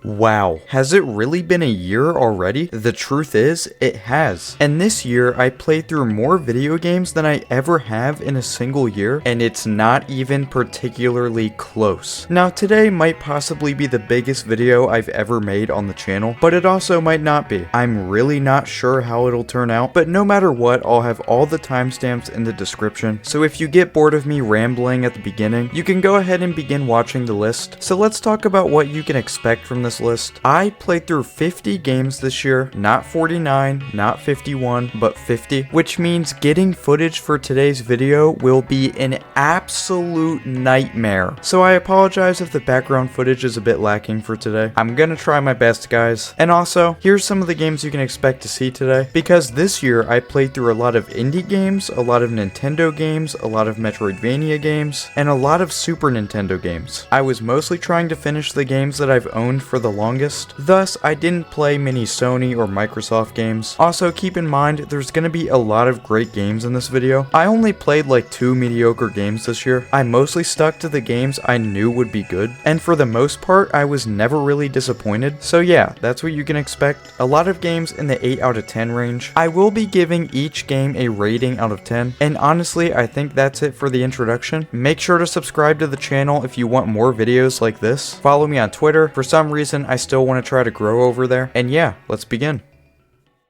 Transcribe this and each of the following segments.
Wow, has it really been a year already? The truth is, it has. And this year, I played through more video games than I ever have in a single year, and it's not even particularly close. Now, today might possibly be the biggest video I've ever made on the channel, but it also might not be. I'm really not sure how it'll turn out, but no matter what, I'll have all the timestamps in the description, so if you get bored of me rambling at the beginning, you can go ahead and begin watching the list. So let's talk about what you can expect from this list. I played through 50 games this year, not 49, not 51, but 50, which means getting footage for today's video will be an absolute nightmare. So I apologize if the background footage is a bit lacking for today. I'm gonna try my best, guys. And also, here's some of the games you can expect to see today, because this year I played through a lot of indie games, a lot of Nintendo games, a lot of Metroidvania games, and a lot of Super Nintendo games. I was mostly trying to finish the games that I've owned for the longest, thus I didn't play many Sony or Microsoft games. Also, keep in mind, there's gonna be a lot of great games in this video. I only played like 2 mediocre games this year. I mostly stuck to the games I knew would be good, and for the most part, I was never really disappointed. So yeah, that's what you can expect. A lot of games in the 8 out of 10 range. I will be giving each game a rating out of 10, and honestly, I think that's it for the introduction. Make sure to subscribe to the channel if you want more videos like this. Follow me on Twitter. For some reason, I still want to try to grow over there. And yeah, let's begin.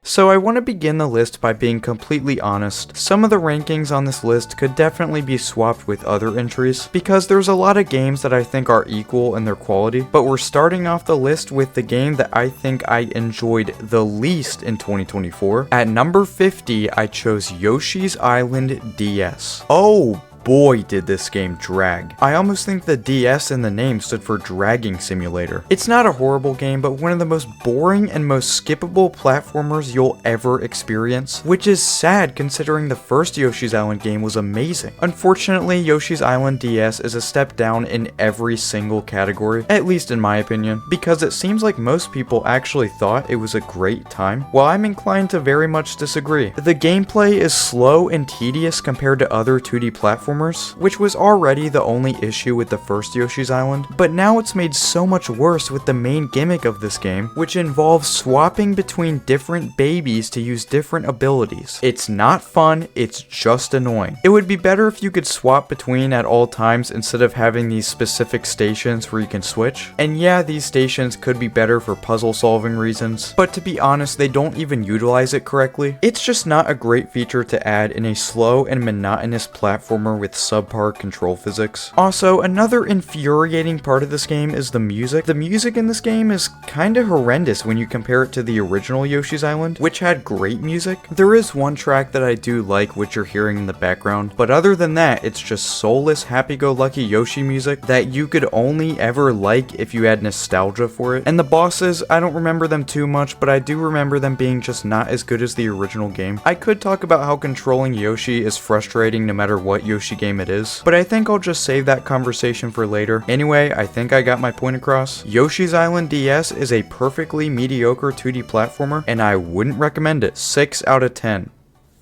So I want to begin the list by being completely honest. Some of the rankings on this list could definitely be swapped with other entries, because there's a lot of games that I think are equal in their quality, but we're starting off the list with the game that I think I enjoyed the least in 2024. At number 50, I chose Yoshi's Island DS. Oh boy, did this game drag. I almost think the DS in the name stood for Dragging Simulator. It's not a horrible game, but one of the most boring and most skippable platformers you'll ever experience, which is sad considering the first Yoshi's Island game was amazing. Unfortunately, Yoshi's Island DS is a step down in every single category, at least in my opinion, because it seems like most people actually thought it was a great time, while I'm inclined to very much disagree. The gameplay is slow and tedious compared to other 2D platformers, which was already the only issue with the first Yoshi's Island, but now it's made so much worse with the main gimmick of this game, which involves swapping between different babies to use different abilities. It's not fun, it's just annoying. It would be better if you could swap between at all times instead of having these specific stations where you can switch. And yeah, these stations could be better for puzzle solving reasons, but to be honest, they don't even utilize it correctly. It's just not a great feature to add in a slow and monotonous platformer with subpar control physics. Also, another infuriating part of this game is the music. The music in this game is kinda horrendous when you compare it to the original Yoshi's Island, which had great music. There is one track that I do like, which you're hearing in the background, but other than that, it's just soulless, happy-go-lucky Yoshi music that you could only ever like if you had nostalgia for it. And the bosses, I don't remember them too much, but I do remember them being just not as good as the original game. I could talk about how controlling Yoshi is frustrating no matter what Yoshi game it is, but I think I'll just save that conversation for later. Anyway, I think I got my point across. Yoshi's Island DS is a perfectly mediocre 2D platformer, and I wouldn't recommend it. 6 out of 10.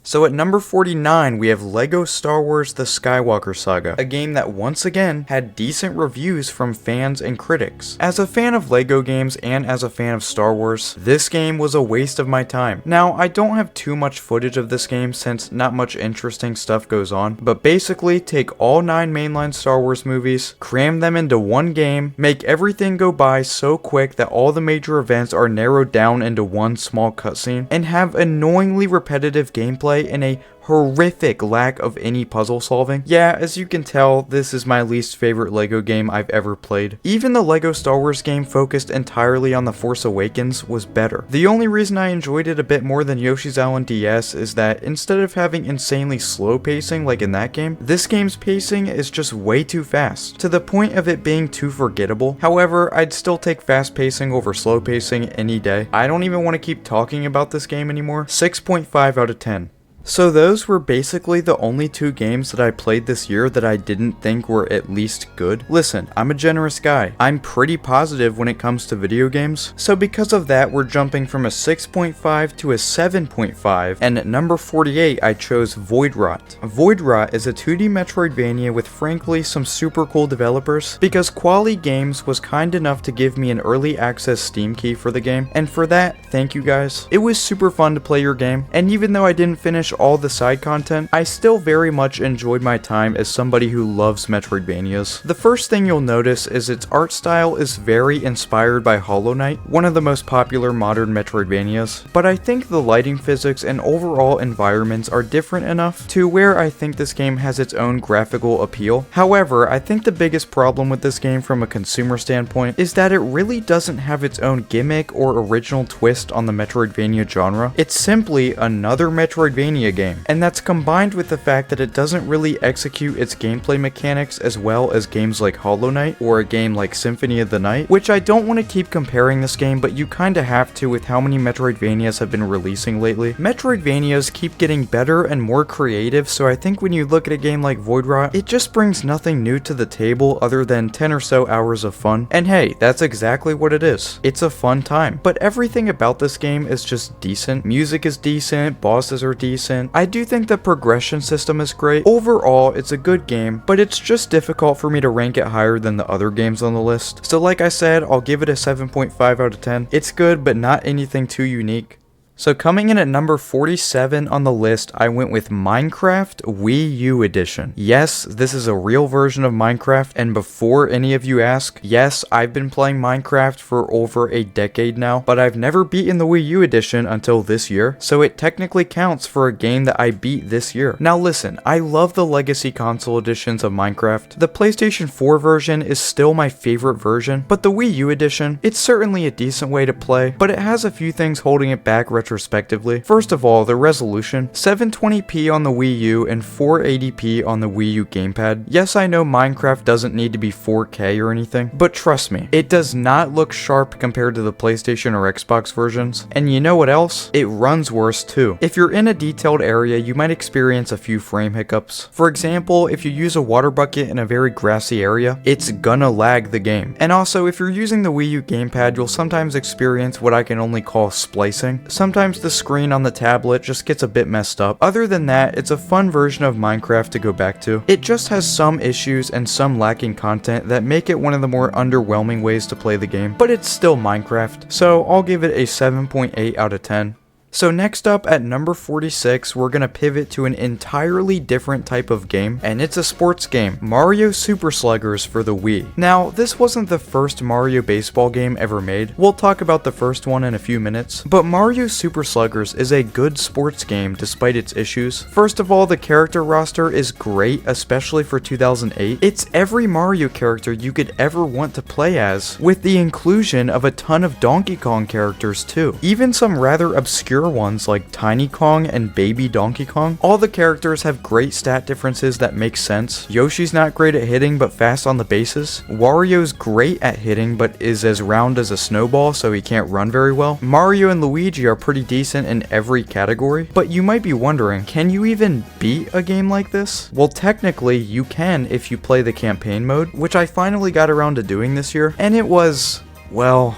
So at number 49, we have LEGO Star Wars The Skywalker Saga, a game that once again had decent reviews from fans and critics. As a fan of LEGO games and as a fan of Star Wars, this game was a waste of my time. Now, I don't have too much footage of this game since not much interesting stuff goes on, but basically take all 9 mainline Star Wars movies, cram them into one game, make everything go by so quick that all the major events are narrowed down into one small cutscene, and have annoyingly repetitive gameplay and a horrific lack of any puzzle solving. Yeah, as you can tell, this is my least favorite LEGO game I've ever played. Even the LEGO Star Wars game focused entirely on The Force Awakens was better. The only reason I enjoyed it a bit more than Yoshi's Island DS is that instead of having insanely slow pacing like in that game, this game's pacing is just way too fast, to the point of it being too forgettable. However, I'd still take fast pacing over slow pacing any day. I don't even want to keep talking about this game anymore. 6.5 out of 10. So those were basically the only 2 games that I played this year that I didn't think were at least good. Listen, I'm a generous guy. I'm pretty positive when it comes to video games. So because of that, we're jumping from a 6.5 to a 7.5, and at number 48, I chose Voidwrought. Voidwrought is a 2D Metroidvania with frankly some super cool developers, because Quali Games was kind enough to give me an early access Steam key for the game, and for that, thank you guys. It was super fun to play your game, and even though I didn't finish all the side content, I still very much enjoyed my time as somebody who loves Metroidvanias. The first thing you'll notice is its art style is very inspired by Hollow Knight, one of the most popular modern Metroidvanias, but I think the lighting physics and overall environments are different enough to where I think this game has its own graphical appeal. However, I think the biggest problem with this game from a consumer standpoint is that it really doesn't have its own gimmick or original twist on the Metroidvania genre. It's simply another Metroidvania game, and that's combined with the fact that it doesn't really execute its gameplay mechanics as well as games like Hollow Knight or a game like Symphony of the Night, which I don't want to keep comparing this game, but you kinda have to with how many Metroidvanias have been releasing lately. Metroidvanias keep getting better and more creative, so I think when you look at a game like Voidwrought, it just brings nothing new to the table other than 10 or so hours of fun, and hey, that's exactly what it is. It's a fun time, but everything about this game is just decent. Music is decent, bosses are decent. I do think the progression system is great. Overall, it's a good game, but it's just difficult for me to rank it higher than the other games on the list. So like I said, I'll give it a 7.5 out of 10. It's good, but not anything too unique. So coming in at number 47 on the list, I went with Minecraft Wii U Edition. Yes, this is a real version of Minecraft, and before any of you ask, yes, I've been playing Minecraft for over a decade now, but I've never beaten the Wii U Edition until this year, so it technically counts for a game that I beat this year. Now listen, I love the legacy console editions of Minecraft. The PlayStation 4 version is still my favorite version, but the Wii U Edition, it's certainly a decent way to play, but it has a few things holding it back retrospectively. First of all, the resolution, 720p on the Wii U and 480p on the Wii U gamepad. Yes, I know Minecraft doesn't need to be 4K or anything, but trust me, it does not look sharp compared to the PlayStation or Xbox versions. And you know what else? It runs worse too. If you're in a detailed area, you might experience a few frame hiccups. For example, if you use a water bucket in a very grassy area, it's gonna lag the game. And also, if you're using the Wii U gamepad, you'll sometimes experience what I can only call splicing. Sometimes the screen on the tablet just gets a bit messed up. Other than that, it's a fun version of Minecraft to go back to. It just has some issues and some lacking content that make it one of the more underwhelming ways to play the game, but it's still Minecraft, so I'll give it a 7.8 out of 10. So next up at number 46, we're gonna pivot to an entirely different type of game, and it's a sports game, Mario Super Sluggers for the Wii. Now, this wasn't the first Mario baseball game ever made. We'll talk about the first one in a few minutes, but Mario Super Sluggers is a good sports game despite its issues. First of all, the character roster is great, especially for 2008. It's every Mario character you could ever want to play as, with the inclusion of a ton of Donkey Kong characters too. Even some rather obscure ones like Tiny Kong and Baby Donkey Kong. All the characters have great stat differences that make sense. Yoshi's not great at hitting but fast on the bases. Wario's great at hitting but is as round as a snowball, so he can't run very well. Mario and Luigi are pretty decent in every category, but you might be wondering, can you even beat a game like this? Well, technically you can if you play the campaign mode, which I finally got around to doing this year, and it was, well,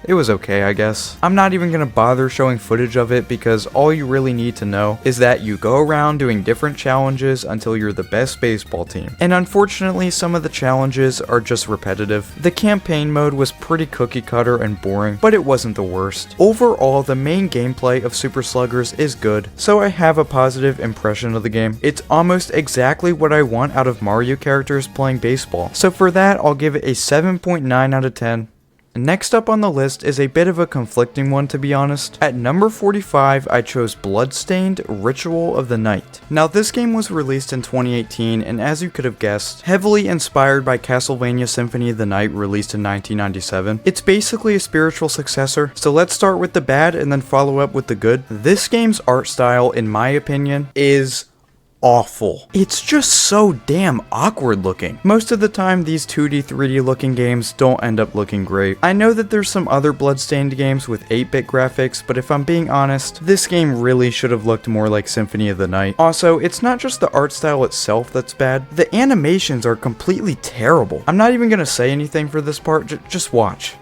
it was okay, I guess. I'm not even gonna bother showing footage of it because all you really need to know is that you go around doing different challenges until you're the best baseball team. And unfortunately, some of the challenges are just repetitive. The campaign mode was pretty cookie cutter and boring, but it wasn't the worst. Overall, the main gameplay of Super Sluggers is good, so I have a positive impression of the game. It's almost exactly what I want out of Mario characters playing baseball. So for that, I'll give it a 7.9 out of 10. Next up on the list is a bit of a conflicting one, to be honest. At number 45, I chose Bloodstained Ritual of the Night. Now, this game was released in 2018, and as you could have guessed, heavily inspired by Castlevania Symphony of the Night, released in 1997. It's basically a spiritual successor, so let's start with the bad and then follow up with the good. This game's art style, in my opinion, is awful. It's just so damn awkward looking. Most of the time, these 2D, 3D looking games don't end up looking great. I know that there's some other Bloodstained games with 8-bit graphics, but if I'm being honest, this game really should have looked more like Symphony of the Night. Also, it's not just the art style itself that's bad, the animations are completely terrible. I'm not even gonna say anything for this part, just watch.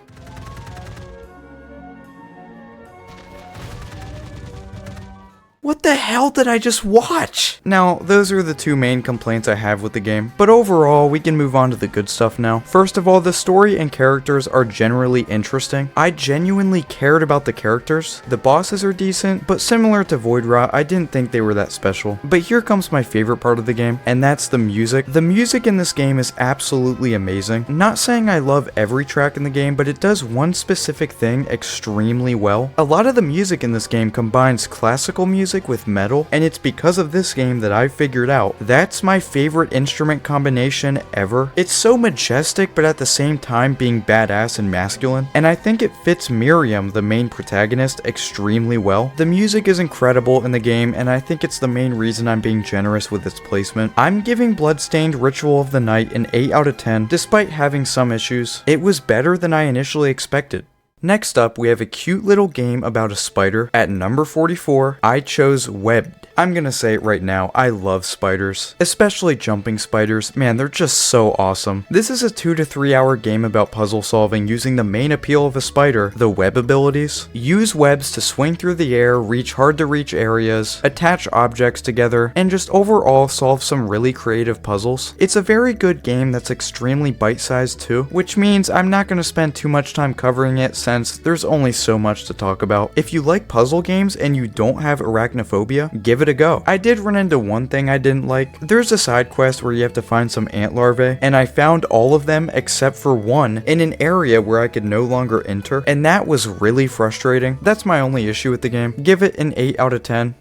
What the hell did I just watch? Now, those are the two main complaints I have with the game, but overall, we can move on to the good stuff now. First of all, the story and characters are generally interesting. I genuinely cared about the characters. The bosses are decent, but similar to Voidwrought, I didn't think they were that special. But here comes my favorite part of the game, and that's the music. The music in this game is absolutely amazing. Not saying I love every track in the game, but it does one specific thing extremely well. A lot of the music in this game combines classical music with metal, and it's because of this game that I figured out that's my favorite instrument combination ever. It's so majestic, but at the same time being badass and masculine, and I think it fits Miriam, the main protagonist, extremely well. The music is incredible in the game, and I think it's the main reason I'm being generous with its placement. I'm giving Bloodstained Ritual of the Night an 8 out of 10, despite having some issues. It was better than I initially expected. Next up, we have a cute little game about a spider. At number 44, I chose Webbed. I'm gonna say it right now, I love spiders. Especially jumping spiders. Man, they're just so awesome. This is a 2 to 3 hour game about puzzle solving using the main appeal of a spider, the web abilities. Use webs to swing through the air, reach hard to reach areas, attach objects together, and just overall solve some really creative puzzles. It's a very good game that's extremely bite-sized too, which means I'm not gonna spend too much time covering it since there's only so much to talk about. If you like puzzle games and you don't have arachnophobia, give it a go. I did run into one thing I didn't like. There's a side quest where you have to find some ant larvae, and I found all of them except for one in an area where I could no longer enter, and that was really frustrating. That's my only issue with the game. Give it an 8 out of 10.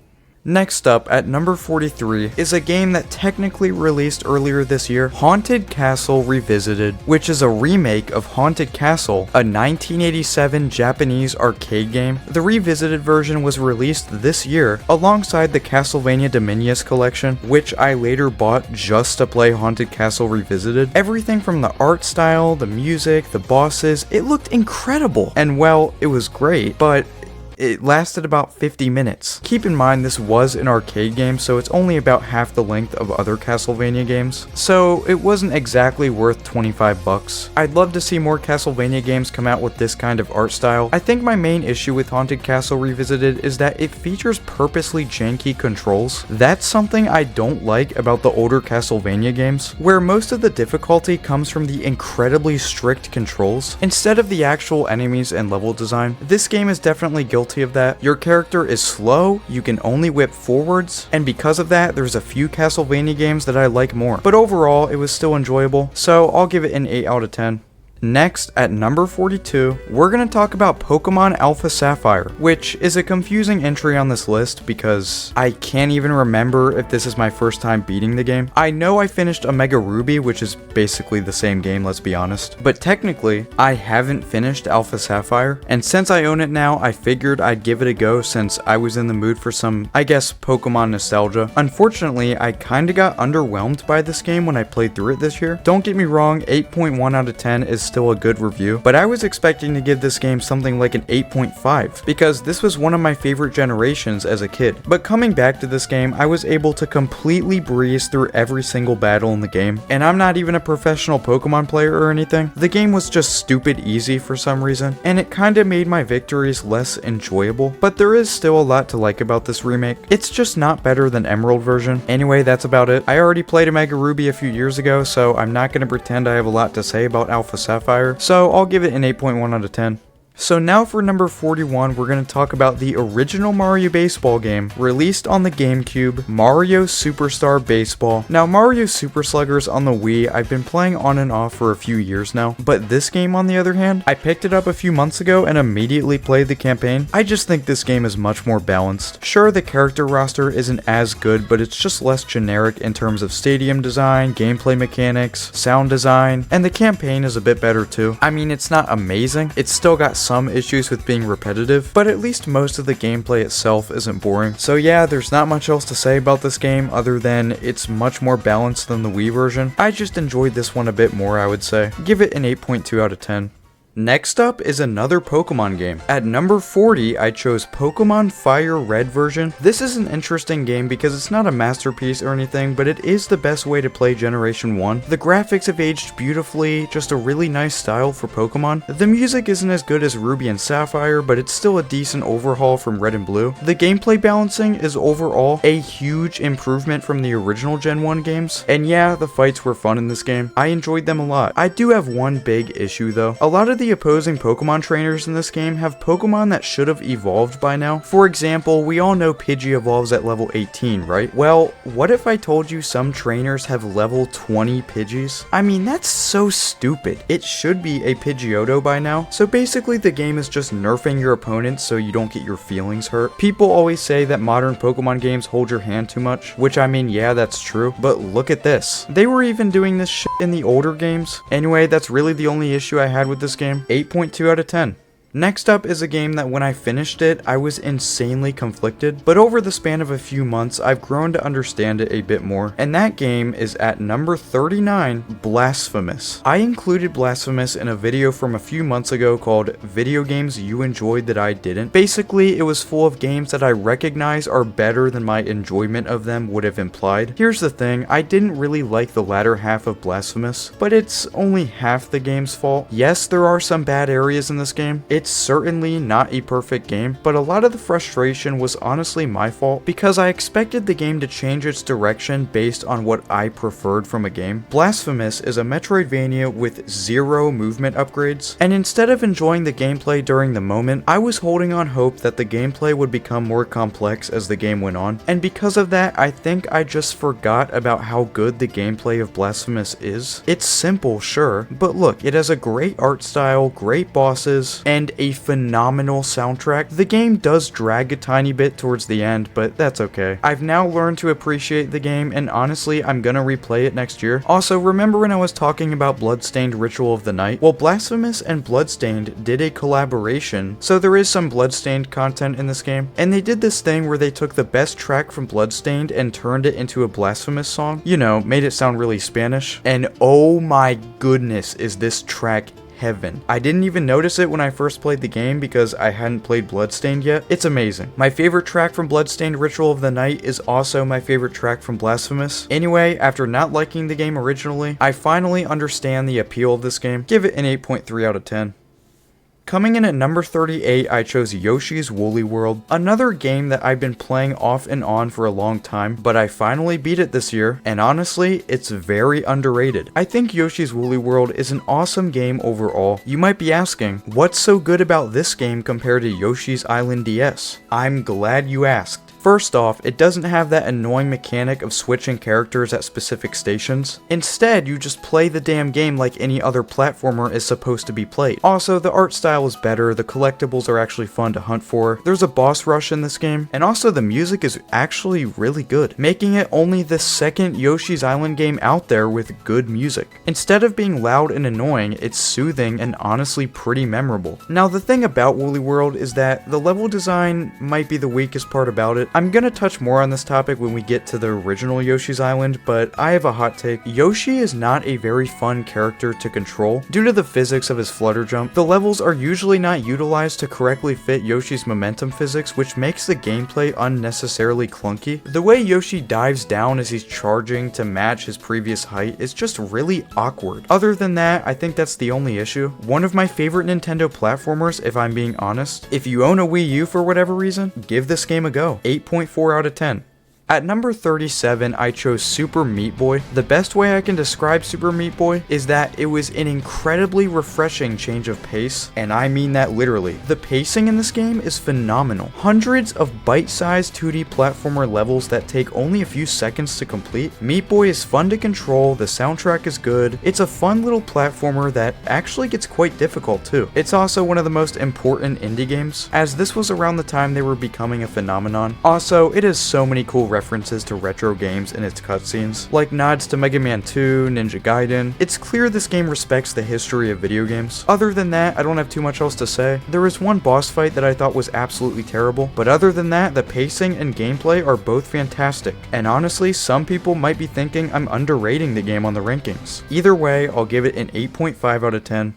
Next up, at number 43, is a game that technically released earlier this year, Haunted Castle Revisited, which is a remake of Haunted Castle, a 1987 Japanese arcade game. The revisited version was released this year, alongside the Castlevania Dominius collection, which I later bought just to play Haunted Castle Revisited. Everything from the art style, the music, the bosses, it looked incredible. And well, it was great, but it lasted about 50 minutes. Keep in mind this was an arcade game, so it's only about half the length of other Castlevania games, so it wasn't exactly worth 25 bucks. I'd love to see more Castlevania games come out with this kind of art style. I think my main issue with Haunted Castle Revisited is that it features purposely janky controls. That's something I don't like about the older Castlevania games, where most of the difficulty comes from the incredibly strict controls, instead of the actual enemies and level design. This game is definitely guilty of that. Your character is slow, you can only whip forwards, and because of that, there's a few Castlevania games that I like more. But overall, it was still enjoyable, so I'll give it an 8 out of 10. Next, at number 42, we're going to talk about Pokemon Alpha Sapphire, which is a confusing entry on this list because I can't even remember if this is my first time beating the game. I know I finished Omega Ruby, which is basically the same game, let's be honest, but technically, I haven't finished Alpha Sapphire, and since I own it now, I figured I'd give it a go since I was in the mood for some, I guess, Pokemon nostalgia. Unfortunately, I kinda got underwhelmed by this game when I played through it this year. Don't get me wrong, 8.1 out of 10 is still a good review, but I was expecting to give this game something like an 8.5 because this was one of my favorite generations as a kid. But coming back to this game, I was able to completely breeze through every single battle in the game, and I'm not even a professional Pokemon player or anything. The game was just stupid easy for some reason, and it kinda made my victories less enjoyable, but there is still a lot to like about this remake. It's just not better than Emerald version. Anyway, that's about it. I already played Omega Ruby a few years ago, so I'm not gonna pretend I have a lot to say about Alpha Sapphire, so I'll give it an 8.1 out of 10. So now for number 41, we're going to talk about the original Mario Baseball game, released on the GameCube, Mario Superstar Baseball. Now, Mario Super Sluggers on the Wii, I've been playing on and off for a few years now, but this game, on the other hand, I picked it up a few months ago and immediately played the campaign. I just think this game is much more balanced. Sure, the character roster isn't as good, but it's just less generic in terms of stadium design, gameplay mechanics, sound design, and the campaign is a bit better too. I mean, it's not amazing, it's still got some issues with being repetitive, but at least most of the gameplay itself isn't boring. So yeah, there's not much else to say about this game other than it's much more balanced than the Wii version. I just enjoyed this one a bit more, I would say. Give it an 8.2 out of 10. Next up is another Pokemon game. At number 40, I chose Pokemon FireRed version. This is an interesting game because it's not a masterpiece or anything, but it is the best way to play Generation 1. The graphics have aged beautifully, just a really nice style for Pokemon. The music isn't as good as Ruby and Sapphire, but it's still a decent overhaul from Red and Blue. The gameplay balancing is overall a huge improvement from the original Gen 1 games. And yeah, the fights were fun in this game. I enjoyed them a lot. I do have one big issue though. A lot of the opposing Pokemon trainers in this game have Pokemon that should have evolved by now. For example, we all know Pidgey evolves at level 18, right? Well, what if I told you some trainers have level 20 Pidgeys? I mean, that's so stupid. It should be a Pidgeotto by now. So basically the game is just nerfing your opponents so you don't get your feelings hurt. People always say that modern Pokemon games hold your hand too much, which I mean, yeah, that's true, but look at this. They were even doing this shit in the older games. Anyway, that's really the only issue I had with this game. 8.2 out of 10. Next up is a game that when I finished it, I was insanely conflicted, but over the span of a few months, I've grown to understand it a bit more, and that game is at number 39, Blasphemous. I included Blasphemous in a video from a few months ago called Video Games You Enjoyed That I Didn't. Basically, it was full of games that I recognize are better than my enjoyment of them would have implied. Here's the thing, I didn't really like the latter half of Blasphemous, but it's only half the game's fault. Yes, there are some bad areas in this game. It's certainly not a perfect game, but a lot of the frustration was honestly my fault because I expected the game to change its direction based on what I preferred from a game. Blasphemous is a Metroidvania with zero movement upgrades, and instead of enjoying the gameplay during the moment, I was holding on hope that the gameplay would become more complex as the game went on, and because of that, I think I just forgot about how good the gameplay of Blasphemous is. It's simple, sure, but look, it has a great art style, great bosses, and a phenomenal soundtrack. The game does drag a tiny bit towards the end, but that's okay. I've now learned to appreciate the game, and honestly, I'm gonna replay it next year. Also, remember when I was talking about Bloodstained Ritual of the Night? Well, Blasphemous and Bloodstained did a collaboration, so there is some Bloodstained content in this game, and they did this thing where they took the best track from Bloodstained and turned it into a Blasphemous song. You know, made it sound really Spanish, and oh my goodness, is this track heaven. I didn't even notice it when I first played the game because I hadn't played Bloodstained yet. It's amazing. My favorite track from Bloodstained Ritual of the Night is also my favorite track from Blasphemous. Anyway, after not liking the game originally, I finally understand the appeal of this game. Give it an 8.3 out of 10. Coming in at number 38, I chose Yoshi's Woolly World, another game that I've been playing off and on for a long time, but I finally beat it this year, and honestly, it's very underrated. I think Yoshi's Woolly World is an awesome game overall. You might be asking, what's so good about this game compared to Yoshi's Island DS? I'm glad you asked. First off, it doesn't have that annoying mechanic of switching characters at specific stations. Instead, you just play the damn game like any other platformer is supposed to be played. Also, the art style is better, the collectibles are actually fun to hunt for, there's a boss rush in this game, and also the music is actually really good, making it only the second Yoshi's Island game out there with good music. Instead of being loud and annoying, it's soothing and honestly pretty memorable. Now, the thing about Woolly World is that the level design might be the weakest part about it. I'm gonna touch more on this topic when we get to the original Yoshi's Island, but I have a hot take. Yoshi is not a very fun character to control due to the physics of his flutter jump. The levels are usually not utilized to correctly fit Yoshi's momentum physics, which makes the gameplay unnecessarily clunky. The way Yoshi dives down as he's charging to match his previous height is just really awkward. Other than that, I think that's the only issue. One of my favorite Nintendo platformers, if I'm being honest. If you own a Wii U for whatever reason, give this game a go. 8.4 out of 10. At number 37, I chose Super Meat Boy. The best way I can describe Super Meat Boy is that it was an incredibly refreshing change of pace, and I mean that literally. The pacing in this game is phenomenal. Hundreds of bite-sized 2D platformer levels that take only a few seconds to complete. Meat Boy is fun to control, the soundtrack is good, it's a fun little platformer that actually gets quite difficult too. It's also one of the most important indie games, as this was around the time they were becoming a phenomenon. Also, it has so many cool references to retro games in its cutscenes, like nods to Mega Man 2, Ninja Gaiden. It's clear this game respects the history of video games. Other than that, I don't have too much else to say. There was one boss fight that I thought was absolutely terrible, but other than that, the pacing and gameplay are both fantastic. And honestly, some people might be thinking I'm underrating the game on the rankings. Either way, I'll give it an 8.5 out of 10.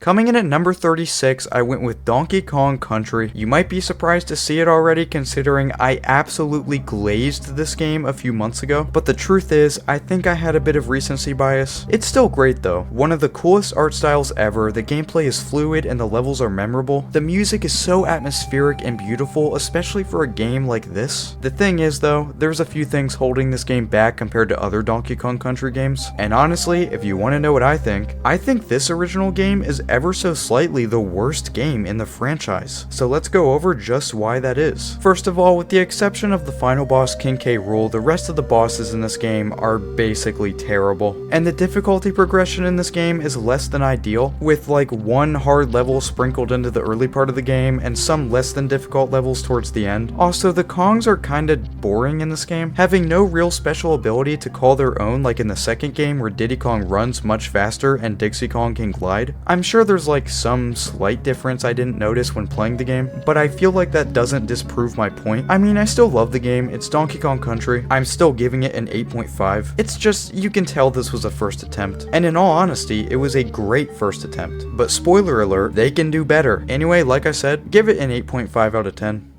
Coming in at number 36, I went with Donkey Kong Country. You might be surprised to see it already considering I absolutely glazed this game a few months ago, but the truth is, I think I had a bit of recency bias. It's still great though. One of the coolest art styles ever, the gameplay is fluid and the levels are memorable. The music is so atmospheric and beautiful, especially for a game like this. The thing is though, there's a few things holding this game back compared to other Donkey Kong Country games, and honestly, if you want to know what I think this original game is ever so slightly the worst game in the franchise. So let's go over just why that is. First of all, with the exception of the final boss King K. Rool, the rest of the bosses in this game are basically terrible. And the difficulty progression in this game is less than ideal, with like one hard level sprinkled into the early part of the game and some less than difficult levels towards the end. Also, the Kongs are kinda boring in this game, having no real special ability to call their own like in the second game where Diddy Kong runs much faster and Dixie Kong can glide. I'm sure there's like some slight difference I didn't notice when playing the game, but I feel like that doesn't disprove my point. I mean, I still love the game, it's Donkey Kong Country, I'm still giving it an 8.5. It's just, you can tell this was a first attempt, and in all honesty, it was a great first attempt. But spoiler alert, they can do better. Anyway, like I said, give it an 8.5 out of 10.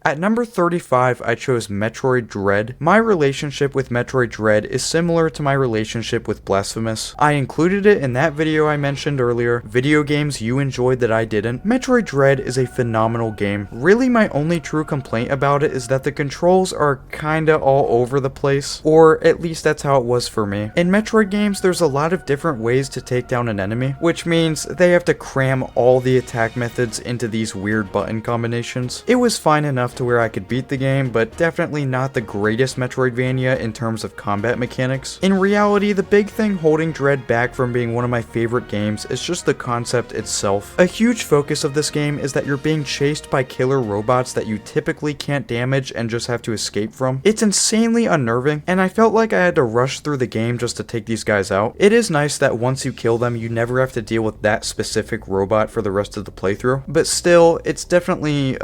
At number 35, I chose Metroid Dread. My relationship with Metroid Dread is similar to my relationship with Blasphemous. I included it in that video I mentioned earlier, video games you enjoyed that I didn't. Metroid Dread is a phenomenal game. Really, my only true complaint about it is that the controls are kinda all over the place, or at least that's how it was for me. In Metroid games, there's a lot of different ways to take down an enemy, which means they have to cram all the attack methods into these weird button combinations. It was fine enough to where I could beat the game, but definitely not the greatest Metroidvania in terms of combat mechanics. In reality, the big thing holding Dread back from being one of my favorite games is just the concept itself. A huge focus of this game is that you're being chased by killer robots that you typically can't damage and just have to escape from. It's insanely unnerving, and I felt like I had to rush through the game just to take these guys out. It is nice that once you kill them, you never have to deal with that specific robot for the rest of the playthrough, but still, it's definitely,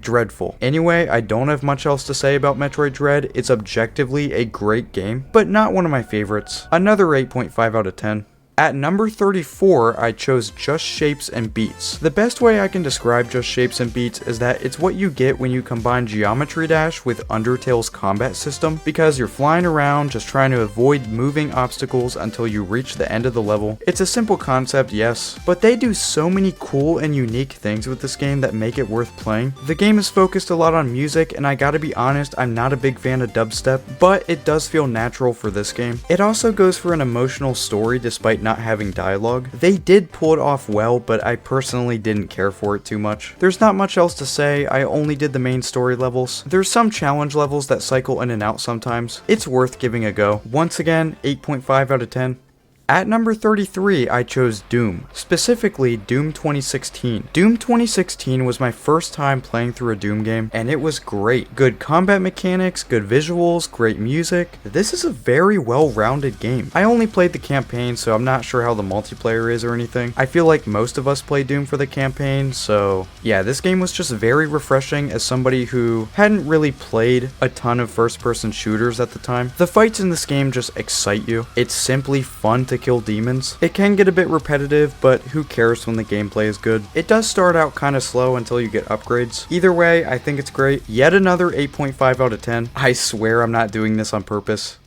dreadful. Anyway, I don't have much else to say about Metroid Dread. It's objectively a great game, but not one of my favorites. Another 8.5 out of 10. At number 34, I chose Just Shapes and Beats. The best way I can describe Just Shapes and Beats is that it's what you get when you combine Geometry Dash with Undertale's combat system, because you're flying around just trying to avoid moving obstacles until you reach the end of the level. It's a simple concept, yes, but they do so many cool and unique things with this game that make it worth playing. The game is focused a lot on music, and I gotta be honest, I'm not a big fan of dubstep, but it does feel natural for this game. It also goes for an emotional story despite not having dialogue. They did pull it off well, but I personally didn't care for it too much. There's not much else to say, I only did the main story levels. There's some challenge levels that cycle in and out sometimes. It's worth giving a go. Once again, 8.5 out of 10. At number 33, I chose Doom, specifically Doom 2016. Doom 2016 was my first time playing through a Doom game, and it was great. Good combat mechanics, good visuals, great music. This is a very well-rounded game. I only played the campaign, so I'm not sure how the multiplayer is or anything. I feel like most of us play Doom for the campaign, so yeah, this game was just very refreshing as somebody who hadn't really played a ton of first-person shooters at the time. The fights in this game just excite you. It's simply fun to kill demons. It can get a bit repetitive, but who cares when the gameplay is good. It does start out kind of slow until you get upgrades. Either way, I think it's great. Yet another 8.5 out of 10. I swear I'm not doing this on purpose.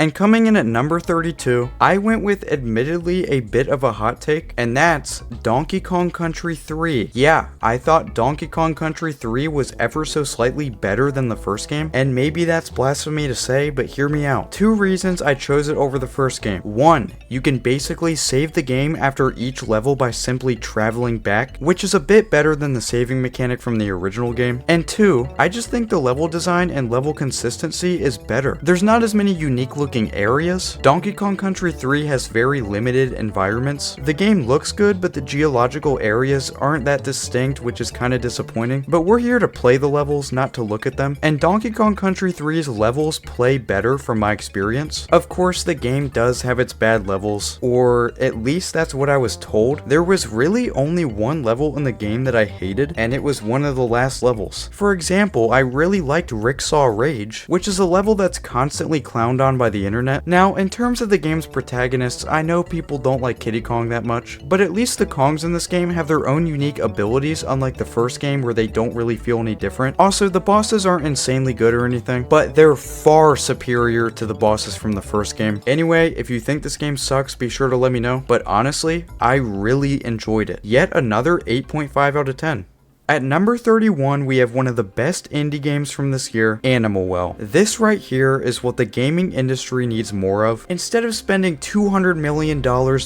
And coming in at number 32, I went with admittedly a bit of a hot take, and that's Donkey Kong Country 3. Yeah, I thought Donkey Kong Country 3 was ever so slightly better than the first game, and maybe that's blasphemy to say, but hear me out. Two reasons I chose it over the first game. One, you can basically save the game after each level by simply traveling back, which is a bit better than the saving mechanic from the original game. And two, I just think the level design and level consistency is better. There's not as many unique looking looking areas. Donkey Kong Country 3 has very limited environments. The game looks good, but the geological areas aren't that distinct, which is kind of disappointing. But we're here to play the levels, not to look at them. And Donkey Kong Country 3's levels play better from my experience. Of course, the game does have its bad levels, or at least that's what I was told. There was really only one level in the game that I hated, and it was one of the last levels. For example, I really liked Ricksaw Rage, which is a level that's constantly clowned on by the internet. Now, in terms of the game's protagonists, I know people don't like Kiddy Kong that much, but at least the Kongs in this game have their own unique abilities, unlike the first game where they don't really feel any different. Also, the bosses aren't insanely good or anything, but they're far superior to the bosses from the first game. Anyway, if you think this game sucks, be sure to let me know, but honestly, I really enjoyed it. Yet another 8.5 out of 10. At number 31, we have one of the best indie games from this year, Animal Well. This right here is what the gaming industry needs more of. Instead of spending $200 million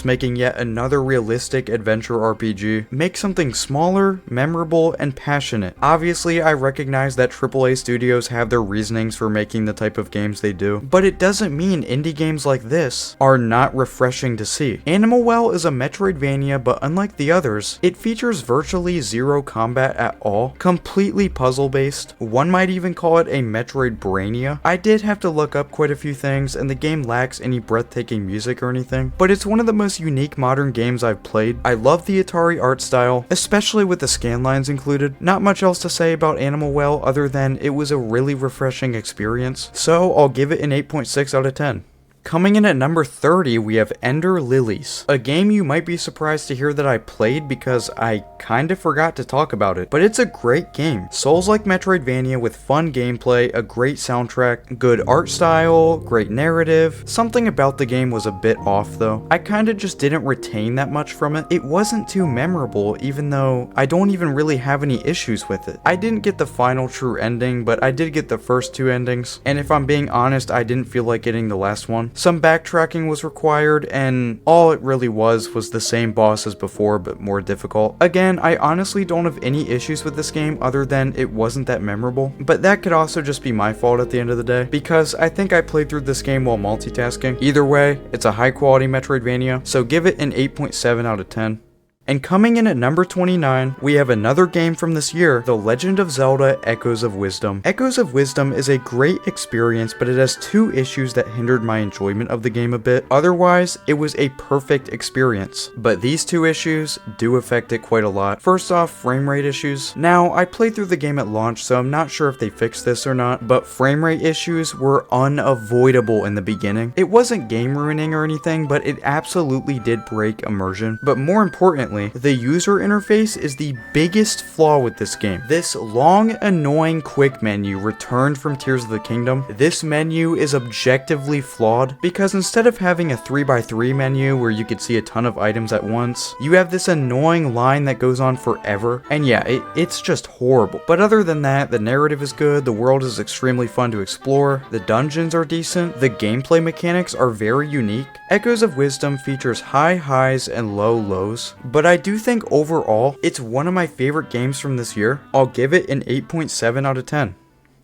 making yet another realistic adventure RPG, make something smaller, memorable, and passionate. Obviously, I recognize that AAA studios have their reasonings for making the type of games they do, but it doesn't mean indie games like this are not refreshing to see. Animal Well is a Metroidvania, but unlike the others, it features virtually zero combat at all, completely puzzle based. One might even call it a Metroid Brainia. I did have to look up quite a few things, and the game lacks any breathtaking music or anything, but it's one of the most unique modern games I've played. I love the Atari art style, especially with the scan lines included. Not much else to say about Animal Well other than it was a really refreshing experience, so I'll give it an 8.6 out of 10. Coming in at number 30, we have Ender Lilies, a game you might be surprised to hear that I played because I kinda forgot to talk about it, but it's a great game. Souls-like Metroidvania with fun gameplay, a great soundtrack, good art style, great narrative. Something about the game was a bit off though. I kinda just didn't retain that much from it. It wasn't too memorable, even though I don't even really have any issues with it. I didn't get the final true ending, but I did get the first two endings, and if I'm being honest, I didn't feel like getting the last one. Some backtracking was required, and all it really was the same boss as before, but more difficult. Again, I honestly don't have any issues with this game other than it wasn't that memorable, but that could also just be my fault at the end of the day, because I think I played through this game while multitasking. Either way, it's a high quality Metroidvania, so give it an 8.7 out of 10. And coming in at number 29, we have another game from this year, The Legend of Zelda Echoes of Wisdom. Echoes of Wisdom is a great experience, but it has two issues that hindered my enjoyment of the game a bit. Otherwise, it was a perfect experience, but these two issues do affect it quite a lot. First off, frame rate issues. Now, I played through the game at launch, so I'm not sure if they fixed this or not, but frame rate issues were unavoidable in the beginning. It wasn't game ruining or anything, but it absolutely did break immersion. But more importantly, the user interface is the biggest flaw with this game. This long, annoying quick menu returned from Tears of the Kingdom. This menu is objectively flawed because instead of having a 3x3 menu where you could see a ton of items at once, you have this annoying line that goes on forever. And yeah, it's just horrible. But other than that, the narrative is good, the world is extremely fun to explore, the dungeons are decent, the gameplay mechanics are very unique. Echoes of Wisdom features high highs and low lows, but I do think overall, it's one of my favorite games from this year. I'll give it an 8.7 out of 10.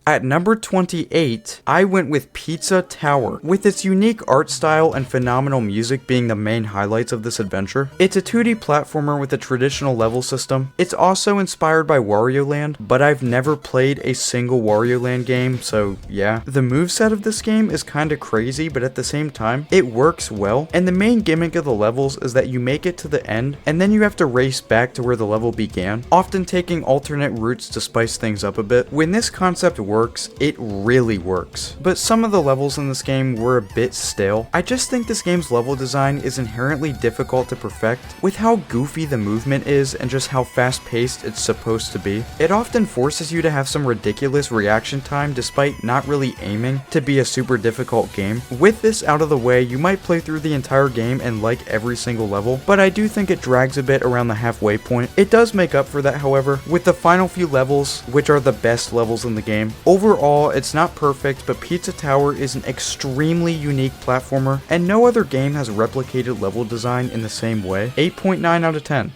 At number 28, I went with Pizza Tower, with its unique art style and phenomenal music being the main highlights of this adventure. It's a 2D platformer with a traditional level system. It's also inspired by Wario Land, but I've never played a single Wario Land game, so yeah. The moveset of this game is kinda crazy, but at the same time, it works well, and the main gimmick of the levels is that you make it to the end, and then you have to race back to where the level began, often taking alternate routes to spice things up a bit. When this concept works, it really works. But some of the levels in this game were a bit stale. I just think this game's level design is inherently difficult to perfect. With how goofy the movement is and just how fast-paced it's supposed to be, it often forces you to have some ridiculous reaction time despite not really aiming to be a super difficult game. With this out of the way, you might play through the entire game and like every single level, but I do think it drags a bit around the halfway point. It does make up for that, however, with the final few levels, which are the best levels in the game. Overall, it's not perfect, but Pizza Tower is an extremely unique platformer, and no other game has replicated level design in the same way. 8.9 out of 10.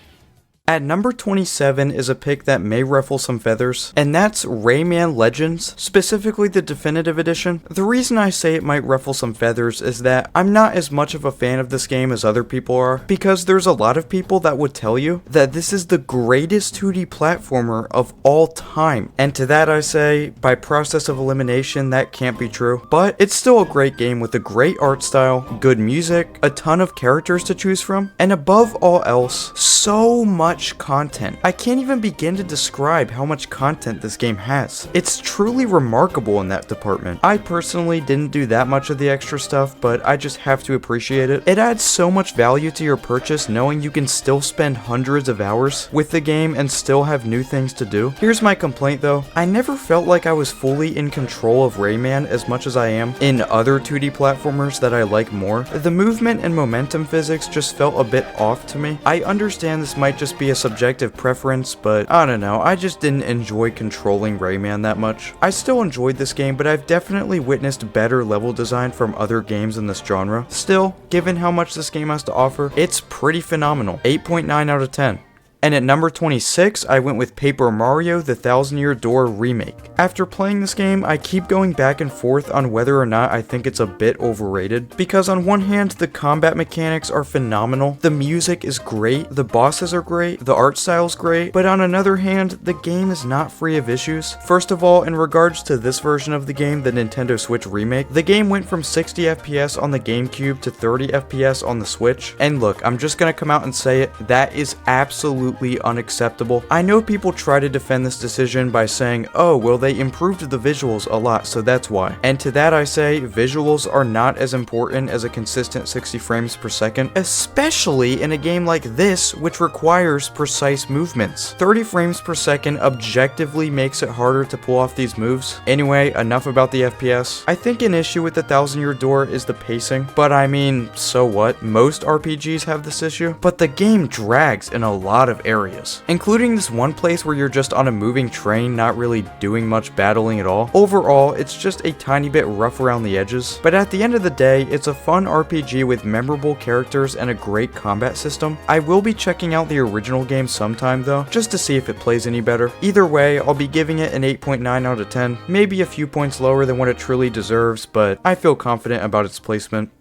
At number 27 is a pick that may ruffle some feathers, and that's Rayman Legends, specifically the Definitive Edition. The reason I say it might ruffle some feathers is that I'm not as much of a fan of this game as other people are, because there's a lot of people that would tell you that this is the greatest 2D platformer of all time, and to that I say, by process of elimination, that can't be true. But it's still a great game with a great art style, good music, a ton of characters to choose from, and above all else, so much content. I can't even begin to describe how much content this game has. It's truly remarkable in that department. I personally didn't do that much of the extra stuff, but I just have to appreciate it. It adds so much value to your purchase knowing you can still spend hundreds of hours with the game and still have new things to do. Here's my complaint though. I never felt like I was fully in control of Rayman as much as I am in other 2D platformers that I like more. The movement and momentum physics just felt a bit off to me. I understand this might just be a subjective preference, but I don't know, I just didn't enjoy controlling Rayman that much. I still enjoyed this game, but I've definitely witnessed better level design from other games in this genre. Still, given how much this game has to offer, it's pretty phenomenal. 8.9 out of 10. And at number 26, I went with Paper Mario: The Thousand Year Door Remake. After playing this game, I keep going back and forth on whether or not I think it's a bit overrated, because on one hand, the combat mechanics are phenomenal, the music is great, the bosses are great, the art style is great, but on another hand, the game is not free of issues. First of all, in regards to this version of the game, the Nintendo Switch Remake, the game went from 60 FPS on the GameCube to 30 FPS on the Switch, and look, I'm just gonna come out and say it, that is absolutely unacceptable. I know people try to defend this decision by saying, oh, well, they improved the visuals a lot, so that's why. And to that I say, visuals are not as important as a consistent 60 frames per second, especially in a game like this, which requires precise movements. 30 frames per second objectively makes it harder to pull off these moves. Anyway, enough about the FPS. I think an issue with the Thousand Year Door is the pacing, but I mean, so what? Most RPGs have this issue, but the game drags in a lot of areas, including this one place where you're just on a moving train not really doing much battling at all. Overall, it's just a tiny bit rough around the edges, but at the end of the day, it's a fun RPG with memorable characters and a great combat system. I will be checking out the original game sometime though, just to see if it plays any better. Either way, I'll be giving it an 8.9 out of 10, maybe a few points lower than what it truly deserves, but I feel confident about its placement.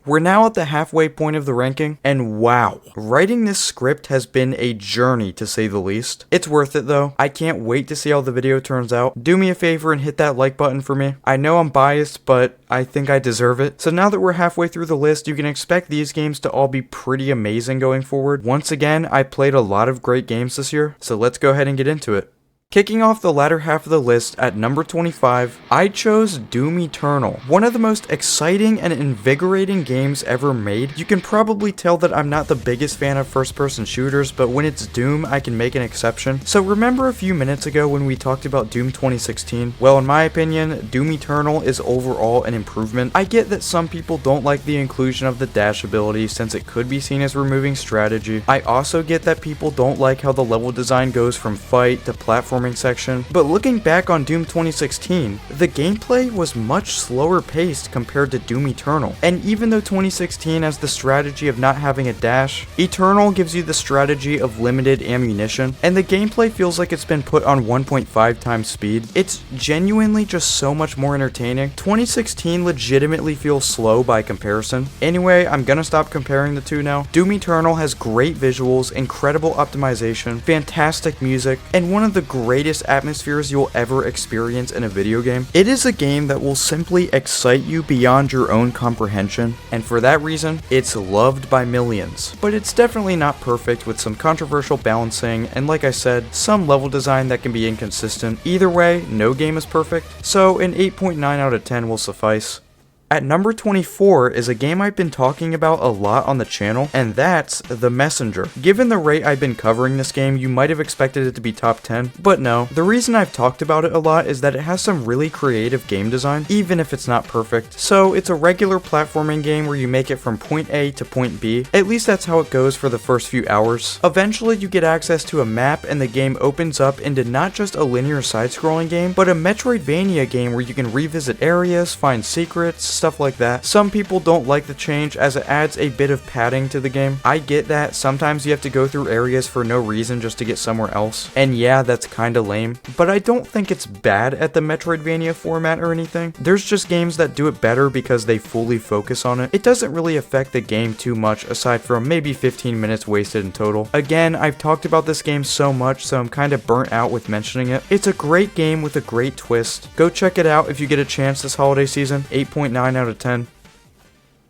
We're now at the halfway point of the ranking, and wow, writing this script has been a journey to say the least. It's worth it though. I can't wait to see how the video turns out. Do me a favor and hit that like button for me. I know I'm biased, but I think I deserve it. So now that we're halfway through the list, you can expect these games to all be pretty amazing going forward. Once again, I played a lot of great games this year, so let's go ahead and get into it. Kicking off the latter half of the list at number 25, I chose Doom Eternal, one of the most exciting and invigorating games ever made. You can probably tell that I'm not the biggest fan of first-person shooters, but when it's Doom, I can make an exception. So remember a few minutes ago when we talked about Doom 2016? Well, in my opinion, Doom Eternal is overall an improvement. I get that some people don't like the inclusion of the dash ability since it could be seen as removing strategy. I also get that people don't like how the level design goes from fight to platform section, but looking back on Doom 2016, the gameplay was much slower paced compared to Doom Eternal. And even though 2016 has the strategy of not having a dash, Eternal gives you the strategy of limited ammunition, and the gameplay feels like it's been put on 1.5 times speed. It's genuinely just so much more entertaining. 2016 legitimately feels slow by comparison. Anyway, I'm gonna stop comparing the two now. Doom Eternal has great visuals, incredible optimization, fantastic music, and one of the greatest atmospheres you'll ever experience in a video game. It is a game that will simply excite you beyond your own comprehension, and for that reason, it's loved by millions. But it's definitely not perfect, with some controversial balancing, and like I said, some level design that can be inconsistent. Either way, no game is perfect, so an 8.9 out of 10 will suffice. At number 24 is a game I've been talking about a lot on the channel, and that's The Messenger. Given the rate I've been covering this game, you might have expected it to be top 10, but no. The reason I've talked about it a lot is that it has some really creative game design, even if it's not perfect. So it's a regular platforming game where you make it from point A to point B. At least that's how it goes for the first few hours. Eventually you get access to a map and the game opens up into not just a linear side-scrolling game, but a Metroidvania game where you can revisit areas, find secrets, stuff like that. Some people don't like the change as it adds a bit of padding to the game. I get that. Sometimes you have to go through areas for no reason just to get somewhere else. And yeah, that's kinda lame. But I don't think it's bad at the Metroidvania format or anything. There's just games that do it better because they fully focus on it. It doesn't really affect the game too much aside from maybe 15 minutes wasted in total. Again, I've talked about this game so much, so I'm kinda burnt out with mentioning it. It's a great game with a great twist. Go check it out if you get a chance this holiday season. 8.9 out of 10.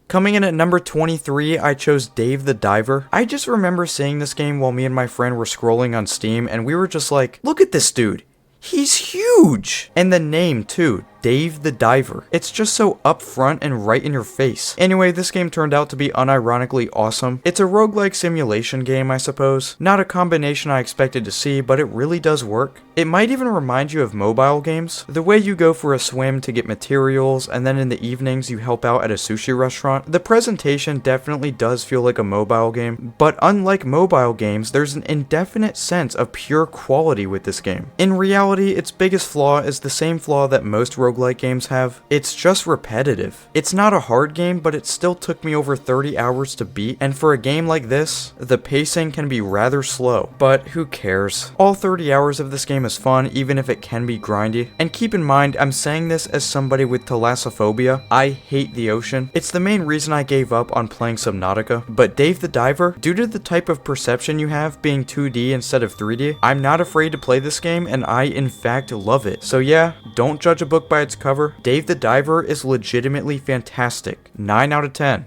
Coming in at number 23, I chose Dave the Diver. I just remember seeing this game while me and my friend were scrolling on Steam, and we were just like, look at this dude. He's huge! And the name too, Dave the Diver. It's just so upfront and right in your face. Anyway, this game turned out to be unironically awesome. It's a roguelike simulation game, I suppose. Not a combination I expected to see, but it really does work. It might even remind you of mobile games. The way you go for a swim to get materials, and then in the evenings you help out at a sushi restaurant. The presentation definitely does feel like a mobile game, but unlike mobile games, there's an indefinite sense of pure quality with this game. In reality, its biggest flaw is the same flaw that most roguelike games have. It's just repetitive. It's not a hard game, but it still took me over 30 hours to beat, and for a game like this, the pacing can be rather slow, but who cares? All 30 hours of this game is fun, even if it can be grindy. And keep in mind, I'm saying this as somebody with thalassophobia. I hate the ocean. It's the main reason I gave up on playing Subnautica. But Dave the Diver, due to the type of perception you have being 2D instead of 3D, I'm not afraid to play this game, and I in fact love it. So yeah, don't judge a book by its cover. Dave the Diver is legitimately fantastic. 9 out of 10.